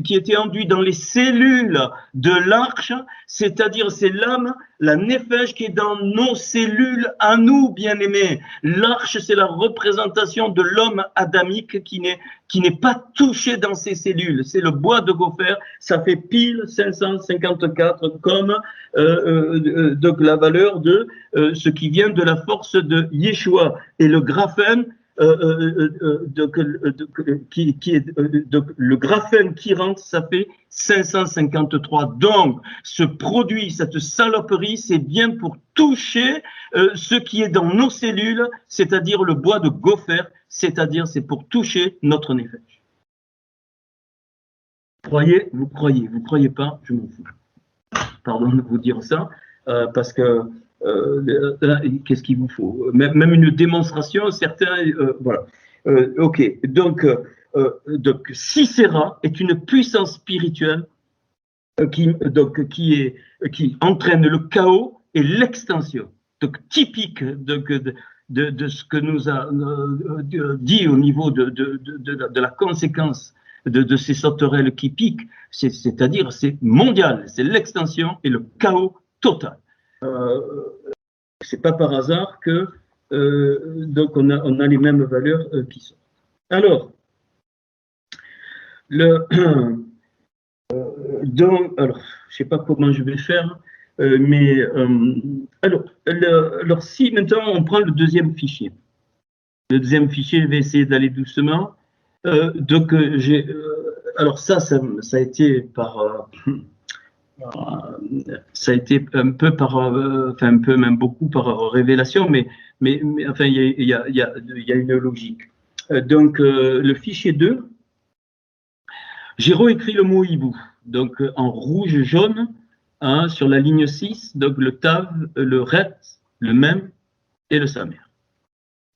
qui était enduit dans les cellules de l'arche, c'est-à-dire c'est l'âme, la nefesh qui est dans nos cellules à nous, bien-aimés. L'arche, c'est la représentation de l'homme adamique qui n'est pas touché dans ses cellules. C'est le bois de Gopher, ça fait pile 554 comme donc la valeur de ce qui vient de la force de Yeshua. Et le graphène, donc le graphène qui rentre, ça fait 553. Donc, ce produit, cette saloperie, c'est bien pour toucher ce qui est dans nos cellules, c'est-à-dire le bois de gopher, c'est-à-dire c'est pour toucher notre nefesh. Vous croyez pas, je m'en fous. Pardon de vous dire ça, parce que qu'est-ce qu'il vous faut? Même une démonstration, certains, voilà. Ok, donc Sisera est une puissance spirituelle qui entraîne le chaos et l'extension. Donc typique de ce que nous a dit au niveau de la conséquence de ces sauterelles qui piquent, c'est-à-dire c'est mondial, c'est l'extension et le chaos total. C'est pas par hasard que donc on a les mêmes valeurs qui sont. Alors, alors, je sais pas comment je vais faire, mais alors si maintenant on prend le deuxième fichier, je vais essayer d'aller doucement. Donc alors ça a été par ça a été un peu par, enfin un peu même beaucoup par révélation, mais enfin il y a une logique. Donc le fichier 2, j'ai réécrit le mot hibou, donc en rouge jaune, hein, sur la ligne 6, donc le tav, le ret, le mem et le samer.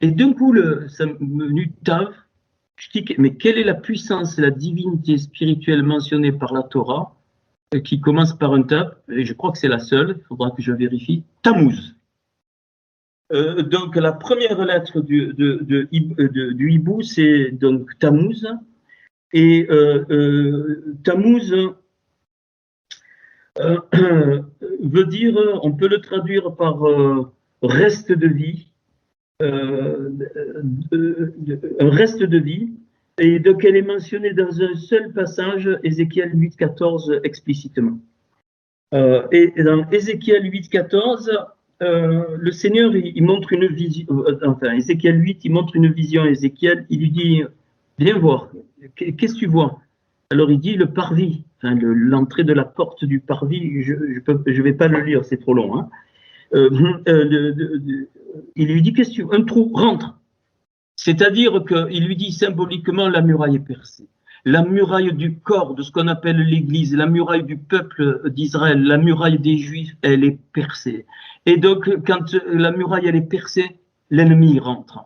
Et d'un coup le menu tav, je dis mais quelle est la puissance, la divinité spirituelle mentionnée par la Torah, qui commence par un tav, et je crois que c'est la seule, il faudra que je vérifie, Tammuz. Donc la première lettre du hibou, c'est donc Tammuz, et Tammuz veut dire, on peut le traduire par reste de vie, un reste de vie. Et donc, elle est mentionnée dans un seul passage, Ézéchiel 8,14 explicitement. Et dans Ézéchiel 8,14, le Seigneur, il montre une vision, enfin, Ézéchiel 8, il montre une vision à Ézéchiel, il lui dit, viens voir, qu'est-ce que tu vois? Alors, il dit le parvis, enfin, l'entrée de la porte du parvis, je vais pas le lire, c'est trop long, hein. Il lui dit, qu'est-ce que tu vois? Un trou, rentre. C'est-à-dire qu'il lui dit symboliquement la muraille est percée. La muraille du corps, de ce qu'on appelle l'Église, la muraille du peuple d'Israël, la muraille des Juifs, elle est percée. Et donc, quand la muraille elle est percée, l'ennemi rentre.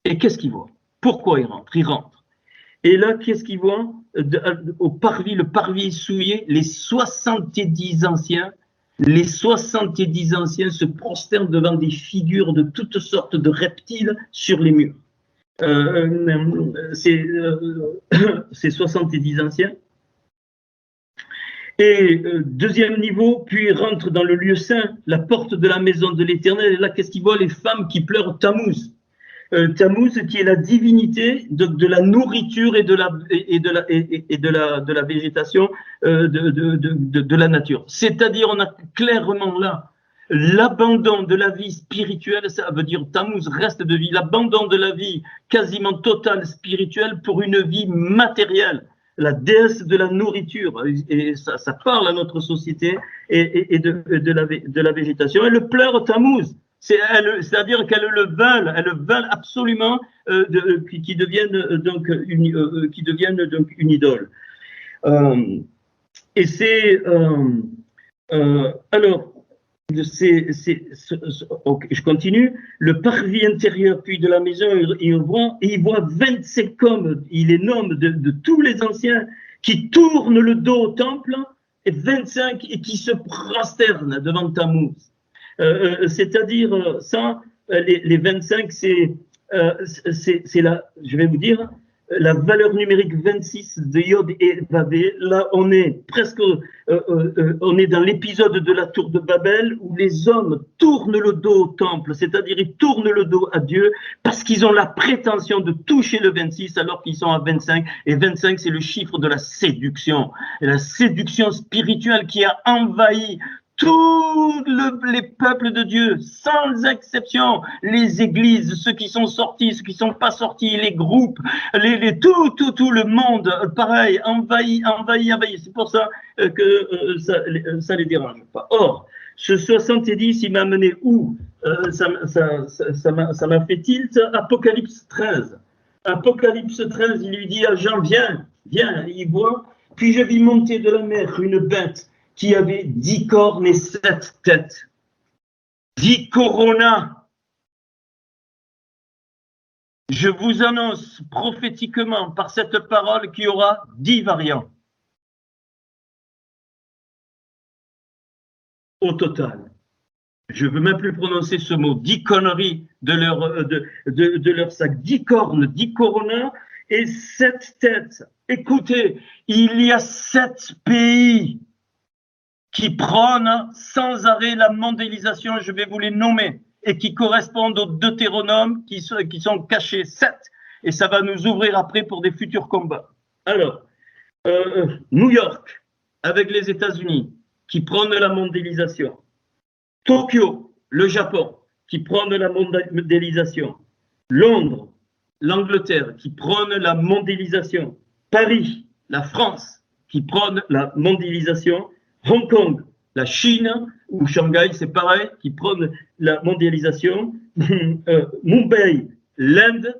Et qu'est-ce qu'il voit? Pourquoi il rentre? Il rentre. Et là, qu'est-ce qu'il voit? Au parvis, le parvis est souillé, les 70 anciens se prosternent devant des figures de toutes sortes de reptiles sur les murs. C'est 70 anciens. Et deuxième niveau, puis rentre dans le lieu saint, la porte de la maison de l'Éternel. Et là, qu'est-ce qu'il voit? Les femmes qui pleurent Tammuz. Tammuz, qui est la divinité de la nourriture et de la végétation, de la nature. C'est-à-dire, on a clairement là l'abandon de la vie spirituelle, ça veut dire Tammuz, reste de vie, l'abandon de la vie quasiment totale spirituelle pour une vie matérielle. La déesse de la nourriture, et ça parle à notre société et de la végétation. Elle pleure Tammuz, c'est-à-dire qu'elle le veulent absolument qui devienne donc une idole. Et c'est alors. Okay, je continue. Le parvis intérieur, puis de la maison, il voit 25 hommes, il les nomme de tous les anciens, qui tournent le dos au temple, et 25 et qui se prosternent devant Tammuz. C'est-à-dire, ça, les 25, c'est là, je vais vous dire, la valeur numérique 26 de Yod et Vavé. Là, on est presque, on est dans l'épisode de la tour de Babel où les hommes tournent le dos au temple, c'est-à-dire ils tournent le dos à Dieu parce qu'ils ont la prétention de toucher le 26 alors qu'ils sont à 25. Et 25, c'est le chiffre de la séduction. Et la séduction spirituelle qui a envahi tous les peuples de Dieu, sans exception, les églises, ceux qui sont sortis, ceux qui sont pas sortis, les groupes, tout le monde, pareil, envahi. C'est pour ça que ça les dérange pas. Or, ce 70, il m'a amené où? Ça m'a fait tilt. Apocalypse 13. Apocalypse 13, il lui dit à Jean, viens, il voit. Puis je vis monter de la mer une bête qui avait 10 cornes et 7 têtes. 10 coronas. Je vous annonce prophétiquement par cette parole qu'il y aura 10 variants. Au total. Je ne veux même plus prononcer ce mot. 10 conneries de leur sac. 10 cornes, 10 coronas et 7 têtes. Écoutez, il y a 7 pays qui prônent sans arrêt la mondialisation, je vais vous les nommer, et qui correspondent au Deutéronome, qui sont cachés, 7, et ça va nous ouvrir après pour des futurs combats. Alors, New York, avec les États-Unis, qui prônent la mondialisation. Tokyo, le Japon, qui prône la mondialisation. Londres, l'Angleterre, qui prône la mondialisation. Paris, la France, qui prône la mondialisation. Hong Kong, la Chine, ou Shanghai, c'est pareil, qui prône la mondialisation. Mumbai, l'Inde,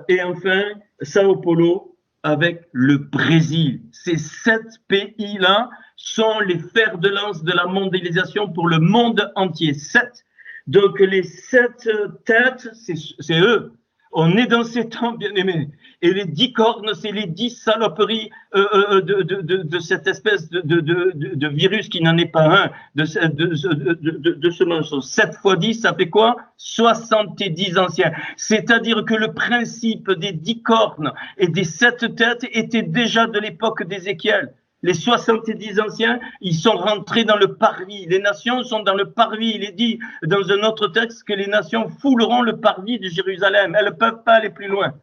et enfin Sao Paulo avec le Brésil. Ces 7 pays-là sont les fers de lance de la mondialisation pour le monde entier. 7. Donc les 7 têtes, c'est eux. On est dans ces temps, bien aimés. Et les 10 cornes, c'est les 10 saloperies de cette espèce de virus qui n'en est pas un, de ce mensonge. 7 fois 10, ça fait quoi? 70 anciens. C'est-à-dire que le principe des 10 cornes et des 7 têtes était déjà de l'époque d'Ézéchiel. Les 70 anciens, ils sont rentrés dans le parvis. Les nations sont dans le parvis. Il est dit dans un autre texte que les nations fouleront le parvis de Jérusalem. Elles ne peuvent pas aller plus loin.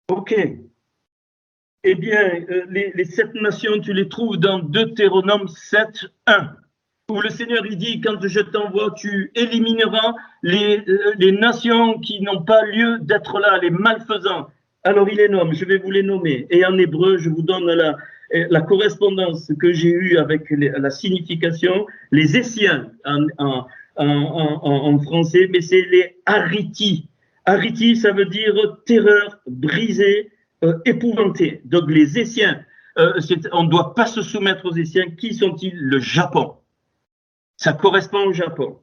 Ok. Eh bien, les 7 nations, tu les trouves dans Deutéronome 7, 1, où le Seigneur il dit, quand je t'envoie, tu élimineras les nations qui n'ont pas lieu d'être là, les malfaisants. Alors il les nomme, je vais vous les nommer. Et en hébreu, je vous donne la correspondance que j'ai eue avec la signification, les Essiens en français, mais c'est les Haritis. Haritis, ça veut dire terreur, brisé, épouvanté. Donc les Essiens, on ne doit pas se soumettre aux Essiens. Qui sont-ils? Le Japon. Ça correspond au Japon.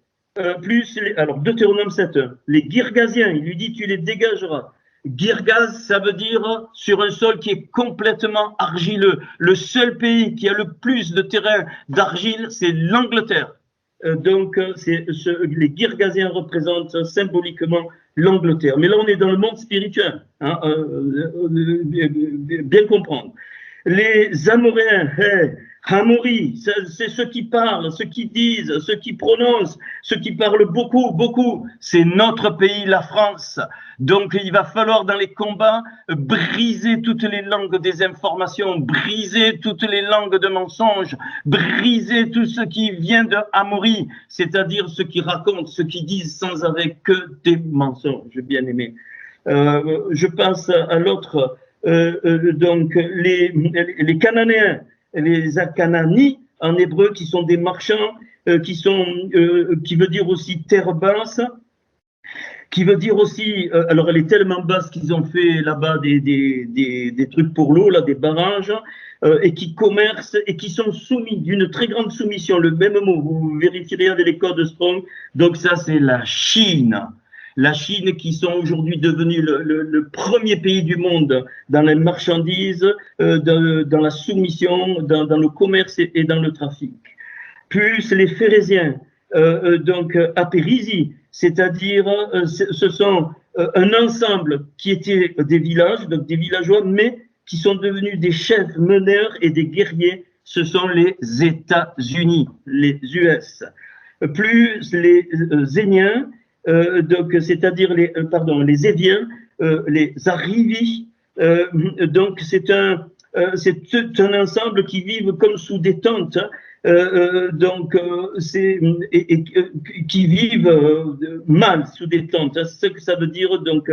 Alors Deutéronome 7.1, les Girgasiens, il lui dit tu les dégageras. Girgaz, ça veut dire sur un sol qui est complètement argileux. Le seul pays qui a le plus de terrain d'argile, c'est l'Angleterre. les Girgasiens représentent symboliquement l'Angleterre. Mais là, on est dans le monde spirituel, hein, bien comprendre. Les Amoréens, Hamori, c'est ceux qui parlent, ceux qui disent, ceux qui prononcent, ceux qui parlent beaucoup, beaucoup. C'est notre pays, la France. Donc, il va falloir dans les combats briser toutes les langues des informations, briser toutes les langues de mensonges, briser tout ce qui vient de Hamori, c'est-à-dire ceux qui racontent, ceux qui disent sans arrêt que des mensonges, bien aimé. Je passe à l'autre, donc les Cananéens, les Akanani en hébreu, qui sont des marchands, qui veut dire aussi terre basse, qui veut dire aussi, alors elle est tellement basse qu'ils ont fait là-bas des trucs pour l'eau, là, des barrages, et qui commercent et qui sont soumis d'une très grande soumission. Le même mot, vous vérifierez avec les codes Strong. Donc ça, c'est la Chine. La Chine qui sont aujourd'hui devenus le premier pays du monde dans les marchandises, dans la soumission, dans le commerce et dans le trafic. Plus les Phérésiens, donc à Périsie, c'est-à-dire ce sont un ensemble qui étaient des villages, donc des villageois, mais qui sont devenus des chefs meneurs et des guerriers. Ce sont les États-Unis, les US. Plus les Zéniens, donc c'est-à-dire les Éviens, les Arrivis. Donc c'est un ensemble qui vivent comme sous des tentes. Qui vivent mal sous des tentes. Ce que ça veut dire, donc,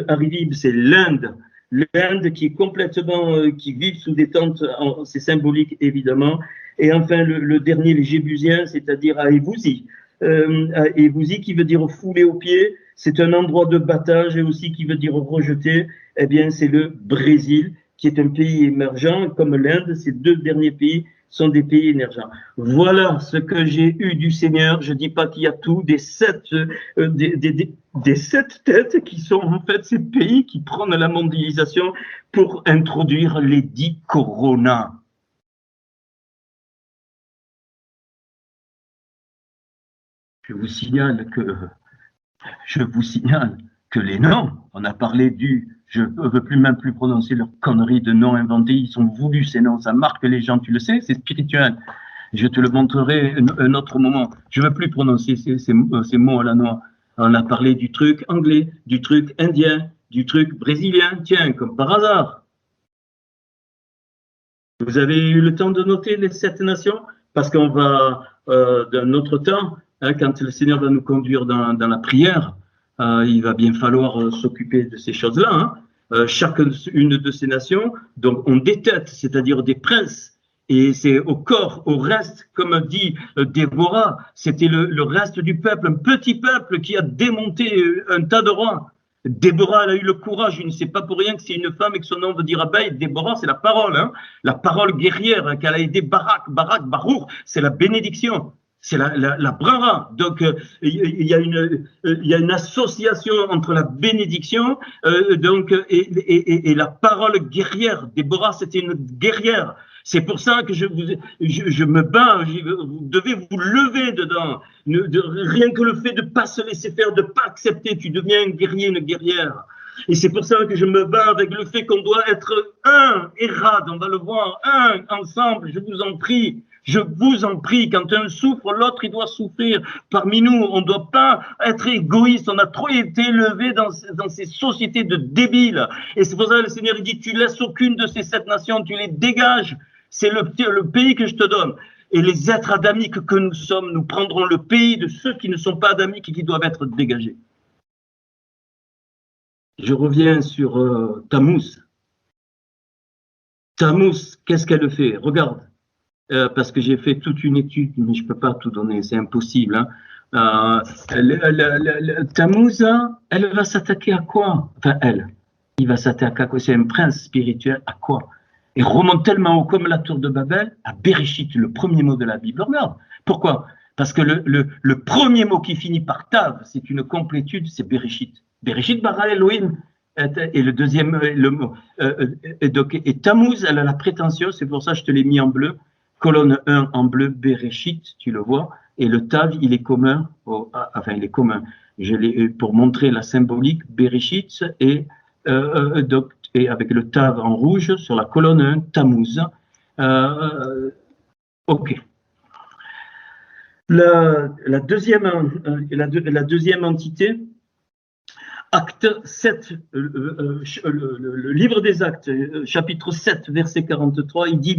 Arrivib, c'est l'Inde. L'Inde qui est complètement, qui vit sous des tentes, c'est symbolique évidemment. Et enfin, le dernier, les Jébusiens, c'est-à-dire à Ébouzi. Ébouzi qui veut dire fouler aux pieds, c'est un endroit de battage et aussi qui veut dire rejeter. Eh bien, c'est le Brésil, qui est un pays émergent, comme l'Inde. Ces deux derniers pays sont des pays émergents. Voilà ce que j'ai eu du Seigneur. Je dis pas qu'il y a tout, des sept têtes qui sont en fait ces pays qui prennent la mondialisation pour introduire les 10 coronas. Je vous signale que les noms, on a parlé je ne veux même plus prononcer leurs conneries de noms inventés, ils sont voulus ces noms, ça marque les gens, tu le sais, c'est spirituel. Je te le montrerai un autre moment. Je ne veux plus prononcer ces mots à la noix. On a parlé du truc anglais, du truc indien, du truc brésilien, tiens, comme par hasard. Vous avez eu le temps de noter les 7 nations? Parce qu'on va, d'un autre temps, hein, quand le Seigneur va nous conduire dans la prière, il va bien falloir s'occuper de ces choses-là. Hein. Chacune de ces nations, donc ont des têtes, c'est-à-dire des princes, et c'est au corps, au reste, comme dit Déborah, c'était le reste du peuple, un petit peuple qui a démonté un tas de rois. Déborah, elle a eu le courage, je ne sais pas pour rien que c'est une femme et que son nom veut dire abeille. Déborah, c'est la parole, hein, la parole guerrière, hein, qu'elle a aidé Barour, c'est la bénédiction. C'est la brara. Donc, il y a une association entre la bénédiction et la parole guerrière. Déborah, c'était une guerrière. C'est pour ça que je me bats, vous devez vous lever dedans. Rien que le fait de ne pas se laisser faire, de ne pas accepter, tu deviens un guerrier, une guerrière. Et c'est pour ça que je me bats avec le fait qu'on doit être un, Érad, on va le voir, un, ensemble, je vous en prie. Je vous en prie, quand un souffre, l'autre, il doit souffrir. Parmi nous, on ne doit pas être égoïste. On a trop été élevé dans ces sociétés de débiles. Et c'est pour ça que le Seigneur dit, tu laisses aucune de ces 7 nations, tu les dégages. C'est le pays que je te donne. Et les êtres adamiques que nous sommes, nous prendrons le pays de ceux qui ne sont pas adamiques et qui doivent être dégagés. Je reviens sur Tammuz. Tammuz, qu'est-ce qu'elle fait? Regarde. Parce que j'ai fait toute une étude, mais je ne peux pas tout donner, c'est impossible. Hein. Tammuz, elle va s'attaquer à quoi? Enfin, il va s'attaquer à quoi? C'est un prince spirituel, à quoi? Il remonte tellement haut comme la tour de Babel, à Bereshit, le premier mot de la Bible. Regarde, pourquoi? Parce que le premier mot qui finit par Tav, c'est une complétude, c'est Bereshit. Bereshit bara Elohim. Et le deuxième, le mot. Et Tammuz, elle a la prétention, c'est pour ça que je te l'ai mis en bleu, colonne 1 en bleu, Bereshit, tu le vois, et le Tav, il est commun, enfin, il est commun, pour montrer la symbolique, Bereshit, donc, et avec le Tav en rouge sur la colonne 1, Tammuz. Ok. La deuxième entité, Acte 7, le livre des Actes, chapitre 7, verset 43, il dit,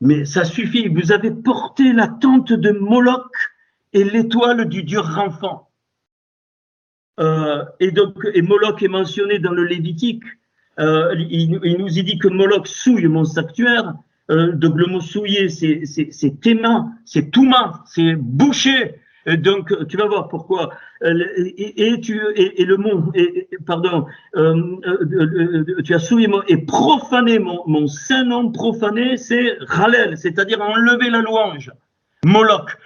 mais ça suffit, vous avez porté la tente de Moloch et l'étoile du dieu Renfant. Et Moloch est mentionné dans le Lévitique. Il nous dit que Moloch souille mon sanctuaire. Donc le mot souiller, c'est téma, c'est touma, c'est boucher. Donc tu vas voir pourquoi. Le mot, pardon, tu as souillé et profané mon saint nom profané, c'est Ralel, c'est-à-dire enlever la louange. Moloch,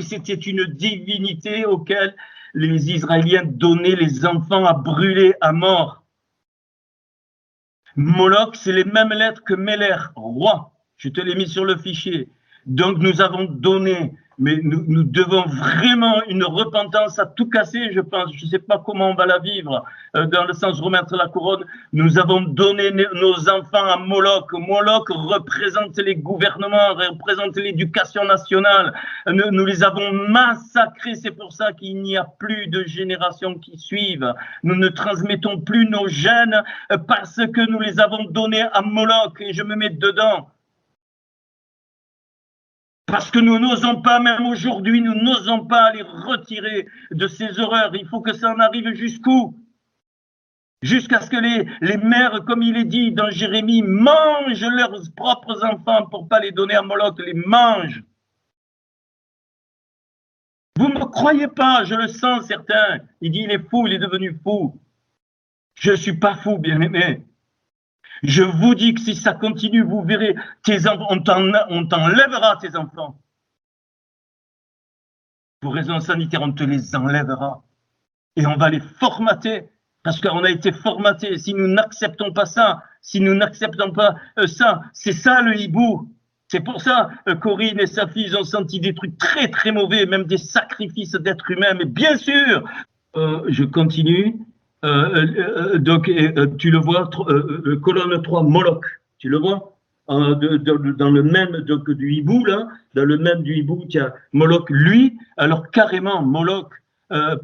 c'était une divinité auquel les Israéliens donnaient les enfants à brûler à mort. Moloch, c'est les mêmes lettres que Meler, roi. Je te l'ai mis sur le fichier. Donc nous avons donné, mais nous devons vraiment une repentance à tout casser, je pense. Je ne sais pas comment on va la vivre, dans le sens remettre la couronne. Nous avons donné nos enfants à Moloch. Moloch représente les gouvernements, représente l'éducation nationale. Nous les avons massacrés, c'est pour ça qu'il n'y a plus de générations qui suivent. Nous ne transmettons plus nos gènes parce que nous les avons donnés à Moloch, et je me mets dedans. Parce que nous n'osons pas, même aujourd'hui, nous n'osons pas les retirer de ces horreurs. Il faut que ça en arrive jusqu'où? Jusqu'à ce que les mères, comme il est dit dans Jérémie, mangent leurs propres enfants pour ne pas les donner à Moloch, les mangent. Vous ne me croyez pas, je le sens certain. Il dit, il est fou, il est devenu fou. Je ne suis pas fou, bien-aimé. Je vous dis que si ça continue, vous verrez, on t'enlèvera tes enfants. Pour raison sanitaire, on te les enlèvera. Et on va les formater, parce qu'on a été formatés. Si nous n'acceptons pas ça, si nous n'acceptons pas ça, c'est ça le hibou. C'est pour ça, Corinne et sa fille, ils ont senti des trucs très très mauvais, même des sacrifices d'êtres humains. Mais bien sûr, je continue. Donc, tu le vois, colonne 3, Moloch, tu le vois, dans le même donc, du hibou, là, dans le même du hibou, tu as Moloch, lui, alors carrément, Moloch,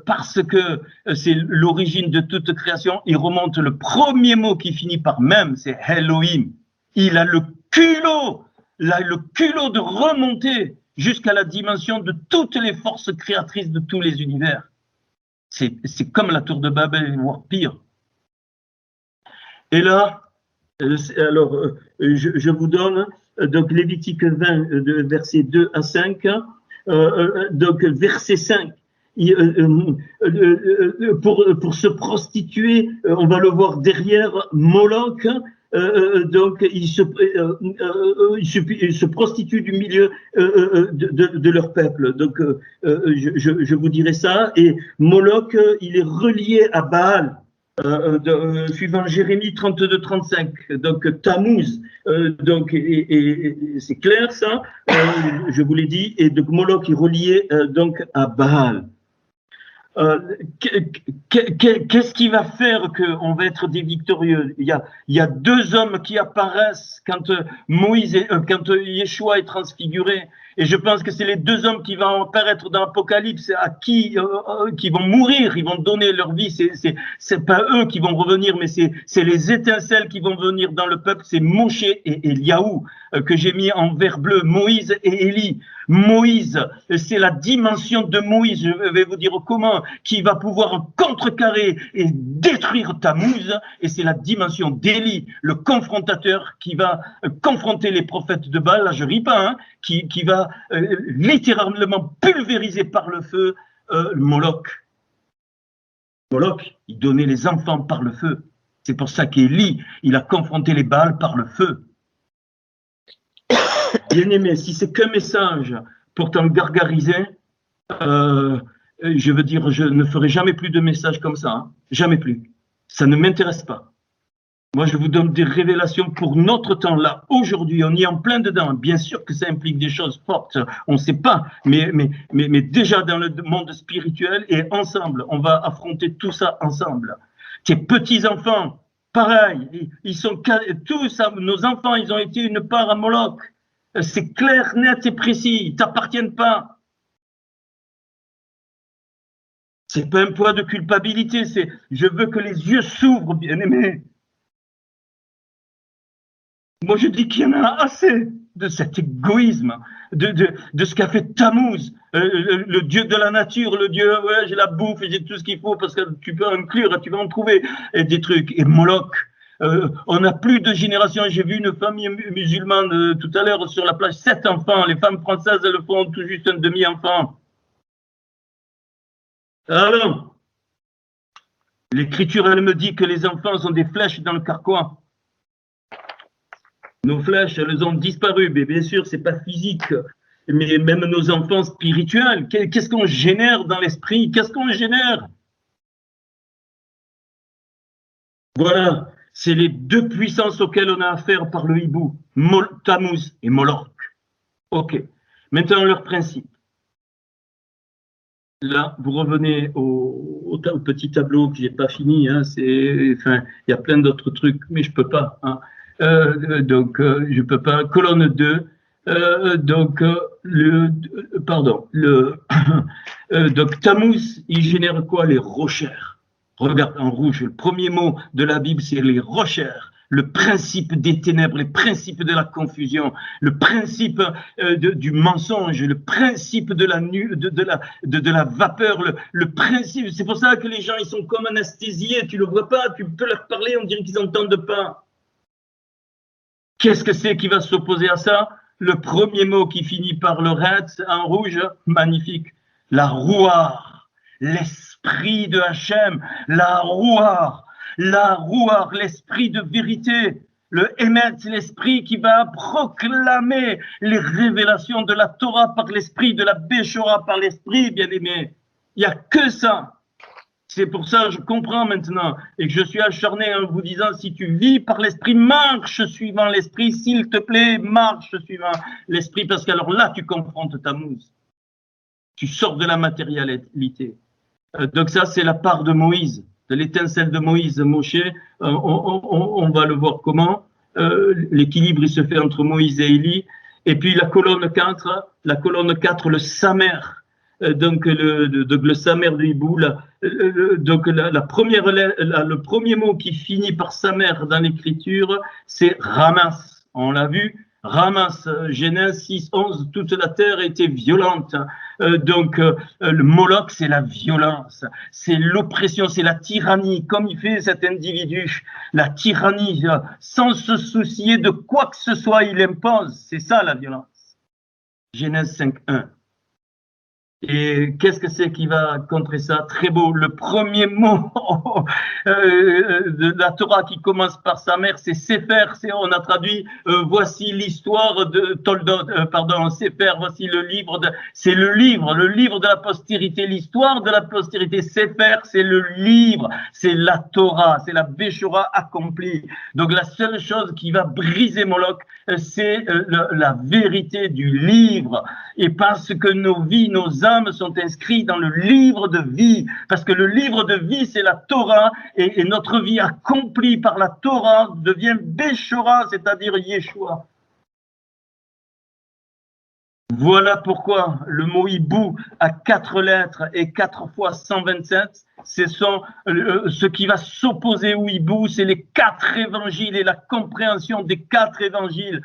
parce que c'est l'origine de toute création, il remonte le premier mot qui finit par même, c'est Elohim. Il a le culot de remonter jusqu'à la dimension de toutes les forces créatrices de tous les univers. C'est comme la tour de Babel, voire pire. Et là, alors, je vous donne donc Lévitique 20, versets 2 à 5. Donc, verset 5. Pour se prostituer, on va le voir derrière Moloch. Donc, ils se prostituent du milieu de leur peuple. Donc, je vous dirai ça. Et Moloch, il est relié à Baal, suivant Jérémie 32-35. Donc, Tammuz. Donc, et c'est clair ça. Je vous l'ai dit. Et donc, Moloch est relié donc à Baal. Qu'est-ce qui va faire qu'on va être des victorieux? Il y a deux hommes qui apparaissent quand quand Yeshua est transfiguré, et je pense que c'est les deux hommes qui vont apparaître dans l'Apocalypse, qui vont mourir, ils vont donner leur vie. C'est pas eux qui vont revenir, mais c'est les étincelles qui vont venir dans le peuple. C'est Moshe et Eliaou que j'ai mis en vert bleu, Moïse et Élie. Moïse, c'est la dimension de Moïse, je vais vous dire comment, qui va pouvoir contrecarrer et détruire Tammuz, et c'est la dimension d'Élie, le confrontateur, qui va confronter les prophètes de Baal, là je ris pas, hein, qui va littéralement pulvériser par le feu Moloch. Moloch, il donnait les enfants par le feu. C'est pour ça qu'Élie, il a confronté les Baals par le feu. Bien aimé, si c'est qu'un message pour t'en gargariser, je veux dire, je ne ferai jamais plus de messages comme ça, hein. Jamais plus. Ça ne m'intéresse pas. Moi, je vous donne des révélations pour notre temps, là, aujourd'hui, on y est en plein dedans. Bien sûr que ça implique des choses fortes, on ne sait pas, mais déjà dans le monde spirituel et ensemble, on va affronter tout ça ensemble. Tes petits-enfants, pareil, ils sont tous, nos enfants, ils ont été une part à Moloch. C'est clair, net et précis, ils ne t'appartiennent pas. C'est pas un poids de culpabilité, c'est je veux que les yeux s'ouvrent, bien-aimés. Moi, je dis qu'il y en a assez de cet égoïsme, de ce qu'a fait Tammuz, le dieu de la nature, le dieu, ouais, j'ai la bouffe et j'ai tout ce qu'il faut, parce que tu peux inclure, tu vas en trouver des trucs. Et Moloch, on n'a plus de génération. J'ai vu une famille musulmane tout à l'heure sur la plage, 7 enfants. Les femmes françaises, elles font tout juste un demi-enfant. Alors, l'Écriture, elle me dit que les enfants sont des flèches dans le carquois. Nos flèches, elles ont disparu, mais bien sûr, c'est pas physique, mais même nos enfants spirituels, qu'est-ce qu'on génère dans l'esprit? Qu'est-ce qu'on génère? Voilà, c'est les deux puissances auxquelles on a affaire par le hibou, Tammuz et Moloch. Ok, maintenant leur principe. Là, vous revenez au petit tableau que j'ai pas fini, hein, enfin, il y a plein d'autres trucs, mais je peux pas, hein. Je peux pas. Colonne 2. Donc Tammuz, il génère quoi? Les rochères. Regarde en rouge. Le premier mot de la Bible, c'est les rochères. Le principe des ténèbres, les principes de la confusion, le principe du mensonge, le principe de la vapeur, le principe. C'est pour ça que les gens, ils sont comme anesthésiés. Tu le vois pas, tu peux leur parler, on dirait qu'ils n'entendent pas. Qu'est-ce que c'est qui va s'opposer à ça? Le premier mot qui finit par le ret en rouge, magnifique. La rouar, l'esprit de Hachem, la rouar, l'esprit de vérité, le émet, l'esprit qui va proclamer les révélations de la Torah par l'esprit, de la Béchora par l'esprit, bien-aimé. Il n'y a que ça. C'est pour ça que je comprends maintenant et que je suis acharné en vous disant, si tu vis par l'esprit, marche suivant l'esprit, s'il te plaît, marche suivant l'esprit, parce qu'alors là, tu confrontes Tammuz. Tu sors de la matérialité. Donc ça, c'est la part de Moïse, de l'étincelle de Moïse, Moshe. On va le voir comment. L'équilibre, il se fait entre Moïse et Élie. Et puis la colonne 4, le Samer. Donc le Samer du hibou, donc le premier mot qui finit par Samer dans l'écriture, c'est Ramas. On l'a vu, Ramas, Genèse 6, 11, toute la terre était violente. Le Moloch, c'est la violence, c'est l'oppression, c'est la tyrannie, comme il fait cet individu, la tyrannie, sans se soucier de quoi que ce soit, il impose, c'est ça la violence. Genèse 5, 1. Et qu'est-ce que c'est qui va contrer ça? Très beau. Le premier mot de la Torah qui commence par sa mère, c'est Sefer. On a traduit voici l'histoire de Toldot. Sefer. Voici le livre. C'est le livre de la postérité, l'histoire de la postérité. Sefer, c'est le livre, c'est la Torah, c'est la Béchora accomplie. Donc la seule chose qui va briser Moloch, c'est la vérité du livre. Et parce que nos vies, nos âmes sont inscrits dans le livre de vie, parce que le livre de vie, c'est la Torah, et notre vie accomplie par la Torah devient Béchora, c'est-à-dire Yeshua. Voilà pourquoi le mot hibou a 4 lettres et 4 fois 127, ce qui va s'opposer au hibou, c'est les 4 évangiles et la compréhension des 4 évangiles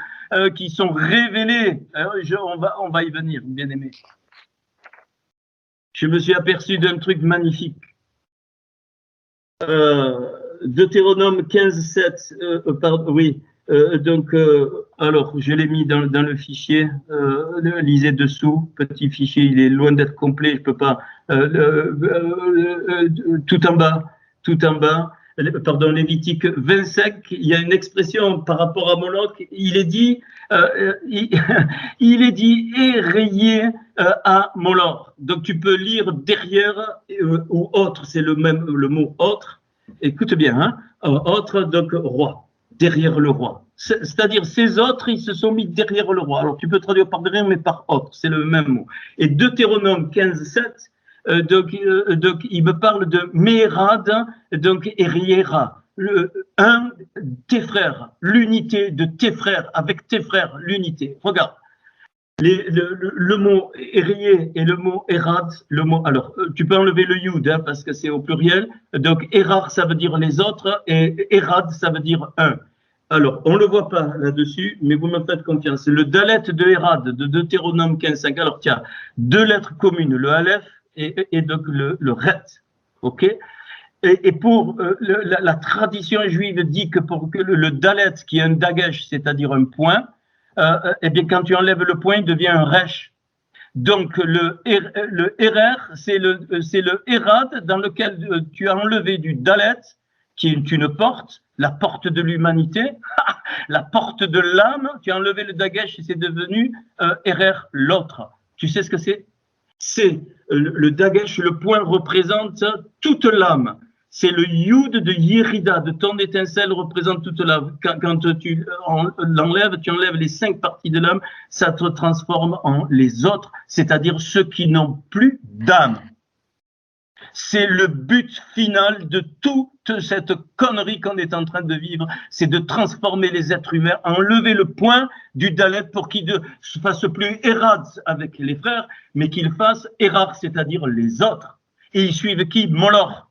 qui sont révélés. On va y venir, bien aimé. Je me suis aperçu d'un truc magnifique. Deutéronome 15, 7, oui. Alors, je l'ai mis dans le fichier, lisez dessous, petit fichier, il est loin d'être complet, je peux pas, tout en bas, Lévitique 25, il y a une expression par rapport à Moloch, il est dit et rayé à Moloch. Donc tu peux lire derrière ou autre, c'est le mot autre. écoute bien, hein, autres, donc roi, derrière le roi. C'est-à-dire, ces autres, ils se sont mis derrière le roi. Alors, tu peux traduire par derrière, mais par autre, c'est le même mot. Et Deutéronome 15:7, donc, il me parle de Mérad, donc, et Riera. Un, tes frères, l'unité de tes frères, avec tes frères, l'unité. Regarde. Le mot Erié et le mot Erad, alors tu peux enlever le Yud hein, parce que c'est au pluriel, donc Erar ça veut dire les autres et Erad ça veut dire un. Alors on ne le voit pas là-dessus, mais vous me faites confiance. Le Dalet de Erad de Deutéronome 15:5, alors tiens, deux lettres communes, le Aleph et donc le Ret, ok. Et pour la tradition juive dit que pour que le Dalet qui est un Dagesh, c'est-à-dire un point, eh bien, quand tu enlèves le point, il devient un resh. Donc, le RR, c'est le Erad dans lequel tu as enlevé du Dalet, qui est une porte, la porte de l'humanité, la porte de l'âme, tu as enlevé le Dagesh et c'est devenu RR, l'autre. Tu sais ce que c'est? C'est le Dagesh, le point représente toute l'âme. C'est le Yud de Yérida, de ton étincelle représente toute l'âme. Quand tu l'enlèves, tu enlèves les 5 parties de l'âme, ça te transforme en les autres, c'est-à-dire ceux qui n'ont plus d'âme. C'est le but final de toute cette connerie qu'on est en train de vivre, c'est de transformer les êtres humains, enlever le point du Dalet pour qu'ils ne se fassent plus Erad avec les frères, mais qu'ils fassent Erar, c'est-à-dire les autres. Et ils suivent qui? Moloch.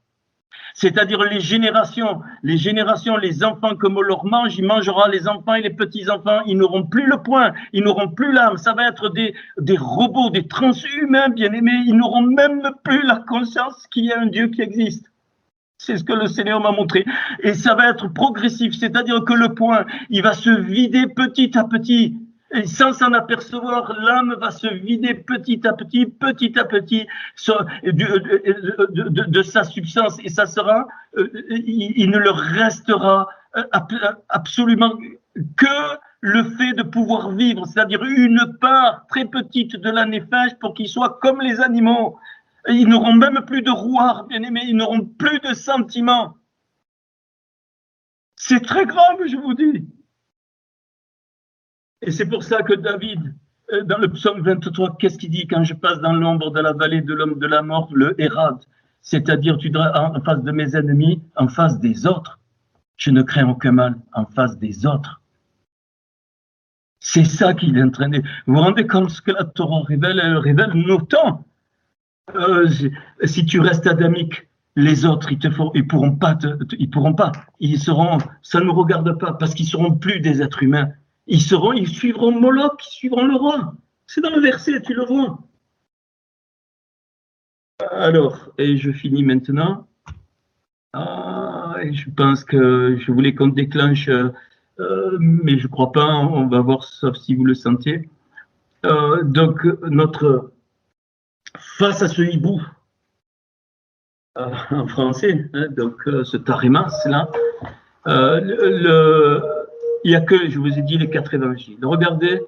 C'est-à-dire les générations, les enfants que Moloch mange, il mangera les enfants et les petits-enfants, ils n'auront plus le point, ils n'auront plus l'âme, ça va être des robots, des transhumains, bien-aimés, ils n'auront même plus la conscience qu'il y a un Dieu qui existe. C'est ce que le Seigneur m'a montré. Et ça va être progressif, c'est-à-dire que le point, il va se vider petit à petit. Et sans s'en apercevoir, l'âme va se vider petit à petit de sa substance. Et ça sera, il ne leur restera absolument que le fait de pouvoir vivre, c'est-à-dire une part très petite de la néphèche pour qu'ils soient comme les animaux. Ils n'auront même plus de rouard, bien aimé, ils n'auront plus de sentiments. C'est très grave, je vous dis. Et c'est pour ça que David, dans le psaume 23, qu'est-ce qu'il dit? Quand je passe dans l'ombre de la vallée de l'homme de la mort, le Hérad, c'est-à-dire tu diras en face de mes ennemis, en face des autres, je ne crains aucun mal, en face des autres. C'est ça qu'il est en train de... Vous vous rendez compte ce que la Torah révèle? Elle révèle nos temps. Si tu restes adamique, les autres, ils pourront pas, ils seront, ça ne me regarde pas, parce qu'ils seront plus des êtres humains. Ils suivront Moloch, ils suivront le roi. C'est dans le verset, tu le vois. Alors, et je finis maintenant. Et je pense que je voulais qu'on déclenche, mais je ne crois pas, on va voir, sauf si vous le sentez. Donc, face à ce hibou, en français, hein, donc ce tarimas là, il n'y a que, je vous ai dit, les 4 évangiles. Regardez,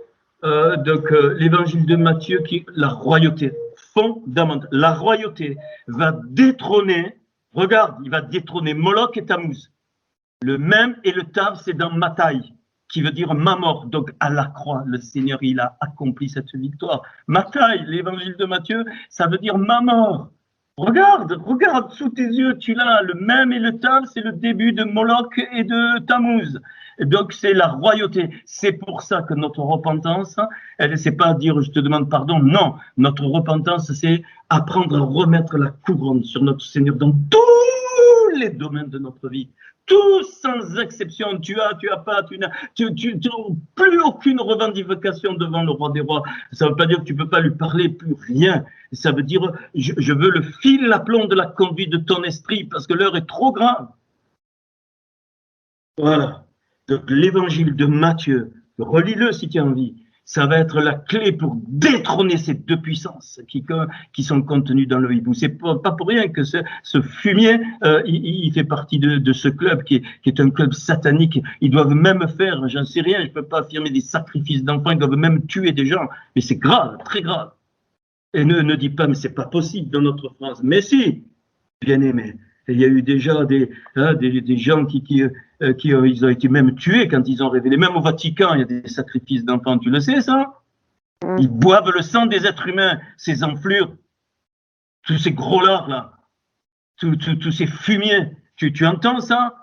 donc l'évangile de Matthieu, qui la royauté fondamentale. La royauté va détrôner, regarde, il va détrôner Moloch et Tammuz. Le même et le tav, c'est dans Matthaï, qui veut dire ma mort. Donc à la croix, le Seigneur, il a accompli cette victoire. Matthaï, l'évangile de Matthieu, ça veut dire ma mort. Regarde sous tes yeux, tu l'as, le même et le tav, c'est le début de Moloch et de Tammuz. Et donc c'est la royauté. C'est pour ça que notre repentance, elle, c'est pas dire je te demande pardon, non. Notre repentance, c'est apprendre à remettre la couronne sur notre Seigneur dans tous les domaines de notre vie. Tous sans exception, tu as pas, tu n'as plus aucune revendication devant le roi des rois. Ça ne veut pas dire que tu ne peux pas lui parler, plus rien. Ça veut dire, je veux le fil à plomb de la conduite de ton esprit, parce que l'heure est trop grave. Voilà. Donc l'évangile de Matthieu, relis-le si tu as envie. Ça va être la clé pour détrôner ces deux puissances qui sont contenues dans le hibou. C'est pas pour rien que ce fumier, il fait partie de ce club qui est un club satanique. Ils doivent même faire, j'en sais rien, je peux pas affirmer des sacrifices d'enfants, ils doivent même tuer des gens. Mais c'est grave, très grave. Et ne dis pas, mais c'est pas possible dans notre France. Mais si, bien aimé. il y a eu déjà des gens ils ont été même tués quand ils ont révélé. Même au Vatican, il y a des sacrifices d'enfants, tu le sais ça? Ils boivent le sang des êtres humains, ces enflures, tous ces gros lards là, tous ces fumiers. Tu entends ça?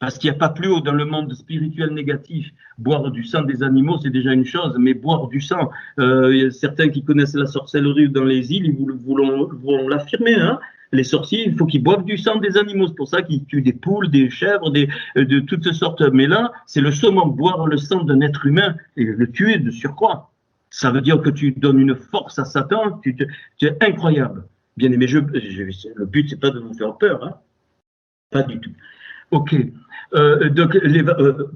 Parce qu'il n'y a pas plus haut dans le monde spirituel négatif. Boire du sang des animaux, c'est déjà une chose, mais boire du sang, il y a certains qui connaissent la sorcellerie dans les îles, ils vont l'affirmer. Hein. Les sorciers, il faut qu'ils boivent du sang des animaux. C'est pour ça qu'ils tuent des poules, des chèvres, de toutes sortes. Mais là, c'est le summum, boire le sang d'un être humain et le tuer de surcroît. Ça veut dire que tu donnes une force à Satan, tu es incroyable. Bien aimé, le but, c'est pas de vous faire peur, hein. Pas du tout. Ok. Donc,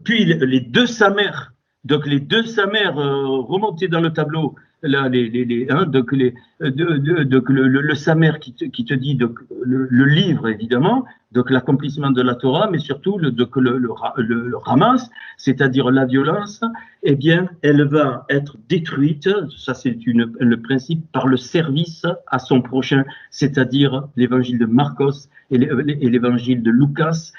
puis les deux Samers, donc les deux Samers remontés dans le tableau, là, donc le Samer qui te dit donc, le livre évidemment, donc l'accomplissement de la Torah, mais surtout le Hamas, c'est-à-dire la violence, eh bien, elle va être détruite, ça c'est le principe, par le service à son prochain, c'est-à-dire l'évangile de Marcos et l'évangile de Lucas,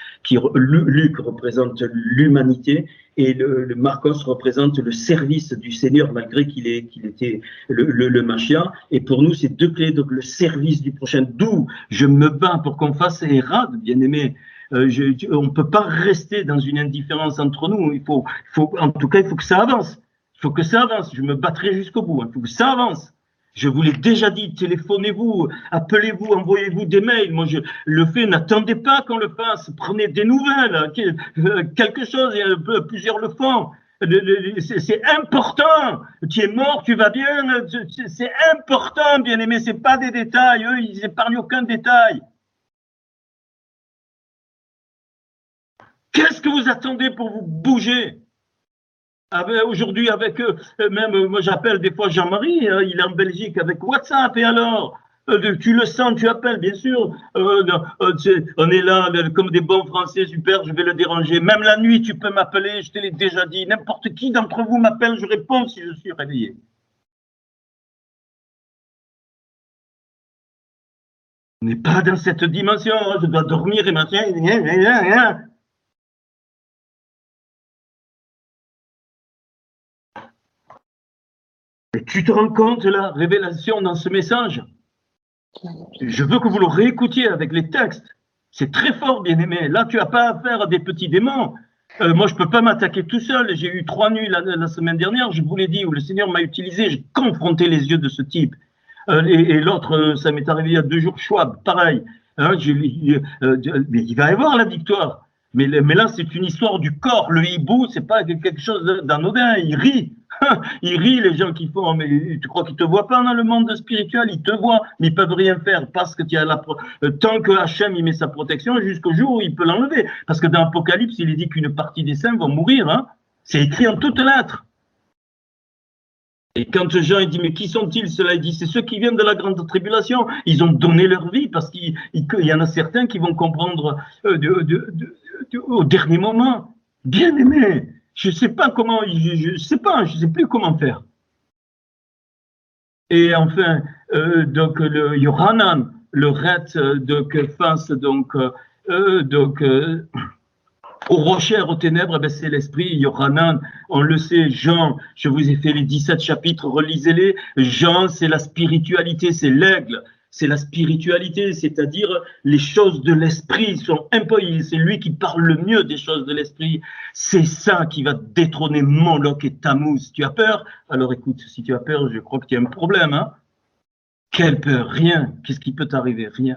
Luc représente l'humanité et le Marcos représente le service du Seigneur malgré qu'il était le Machia. Et pour nous, c'est deux clés, donc le service du prochain. D'où je me bats pour qu'on fasse Hérad, bien aimé. On ne peut pas rester dans une indifférence entre nous. En tout cas, il faut que ça avance. Il faut que ça avance. Je me battrai jusqu'au bout. Il faut que ça avance. Je vous l'ai déjà dit, téléphonez-vous, appelez-vous, envoyez-vous des mails. Moi, je le fais, n'attendez pas qu'on le fasse. Prenez des nouvelles, quelque chose, plusieurs le font. C'est important. Tu es mort, tu vas bien. C'est important, bien aimé. C'est pas des détails. Eux, ils épargnent aucun détail. Qu'est-ce que vous attendez pour vous bouger? Aujourd'hui, avec eux, même moi j'appelle des fois Jean-Marie, hein, il est en Belgique avec WhatsApp, et alors tu le sens, tu appelles, bien sûr. On est là comme des bons Français, super, je vais le déranger. Même la nuit, tu peux m'appeler, je te l'ai déjà dit. N'importe qui d'entre vous m'appelle, je réponds si je suis réveillé. On n'est pas dans cette dimension, hein, je dois dormir et machin. Et tu te rends compte, la révélation dans ce message? Je veux que vous le réécoutiez avec les textes. C'est très fort, bien aimé. Là, tu n'as pas affaire à des petits démons. Moi, je ne peux pas m'attaquer tout seul. J'ai eu 3 nuits la semaine dernière, je vous l'ai dit, où le Seigneur m'a utilisé. J'ai confronté les yeux de ce type. Et l'autre, ça m'est arrivé il y a 2 jours, Schwab, pareil. Hein, mais il va y avoir la victoire. Mais là, c'est une histoire du corps. Le hibou, c'est pas quelque chose d'anodin. Il rit. Ils rient, les gens qui font, mais tu crois qu'ils te voient pas dans le monde spirituel? Ils te voient, mais ils peuvent rien faire parce que tu as tant que Hachem il met sa protection jusqu'au jour où il peut l'enlever. Parce que dans l'Apocalypse, il est dit qu'une partie des saints vont mourir. Hein. C'est écrit en toutes lettres. Et quand Jean il dit, mais qui sont-ils ceux-là? Il dit, c'est ceux qui viennent de la grande tribulation. Ils ont donné leur vie parce qu'il y en a certains qui vont comprendre au dernier moment. Bien aimé. Je ne sais pas comment, je sais plus comment faire. Et enfin, donc le Yohanan, le Ret, donc face au rocher, aux ténèbres, ben c'est l'esprit. Yohanan, on le sait. Jean, je vous ai fait les 17 chapitres, relisez-les. Jean, c'est la spiritualité, c'est l'aigle. C'est la spiritualité, c'est-à-dire les choses de l'esprit sont impossibles. C'est lui qui parle le mieux des choses de l'esprit. C'est ça qui va détrôner Moloch et Tammuz. Tu as peur? Alors écoute, si tu as peur, je crois que tu as un problème. Hein? Quelle peur? Rien. Qu'est-ce qui peut t'arriver? Rien.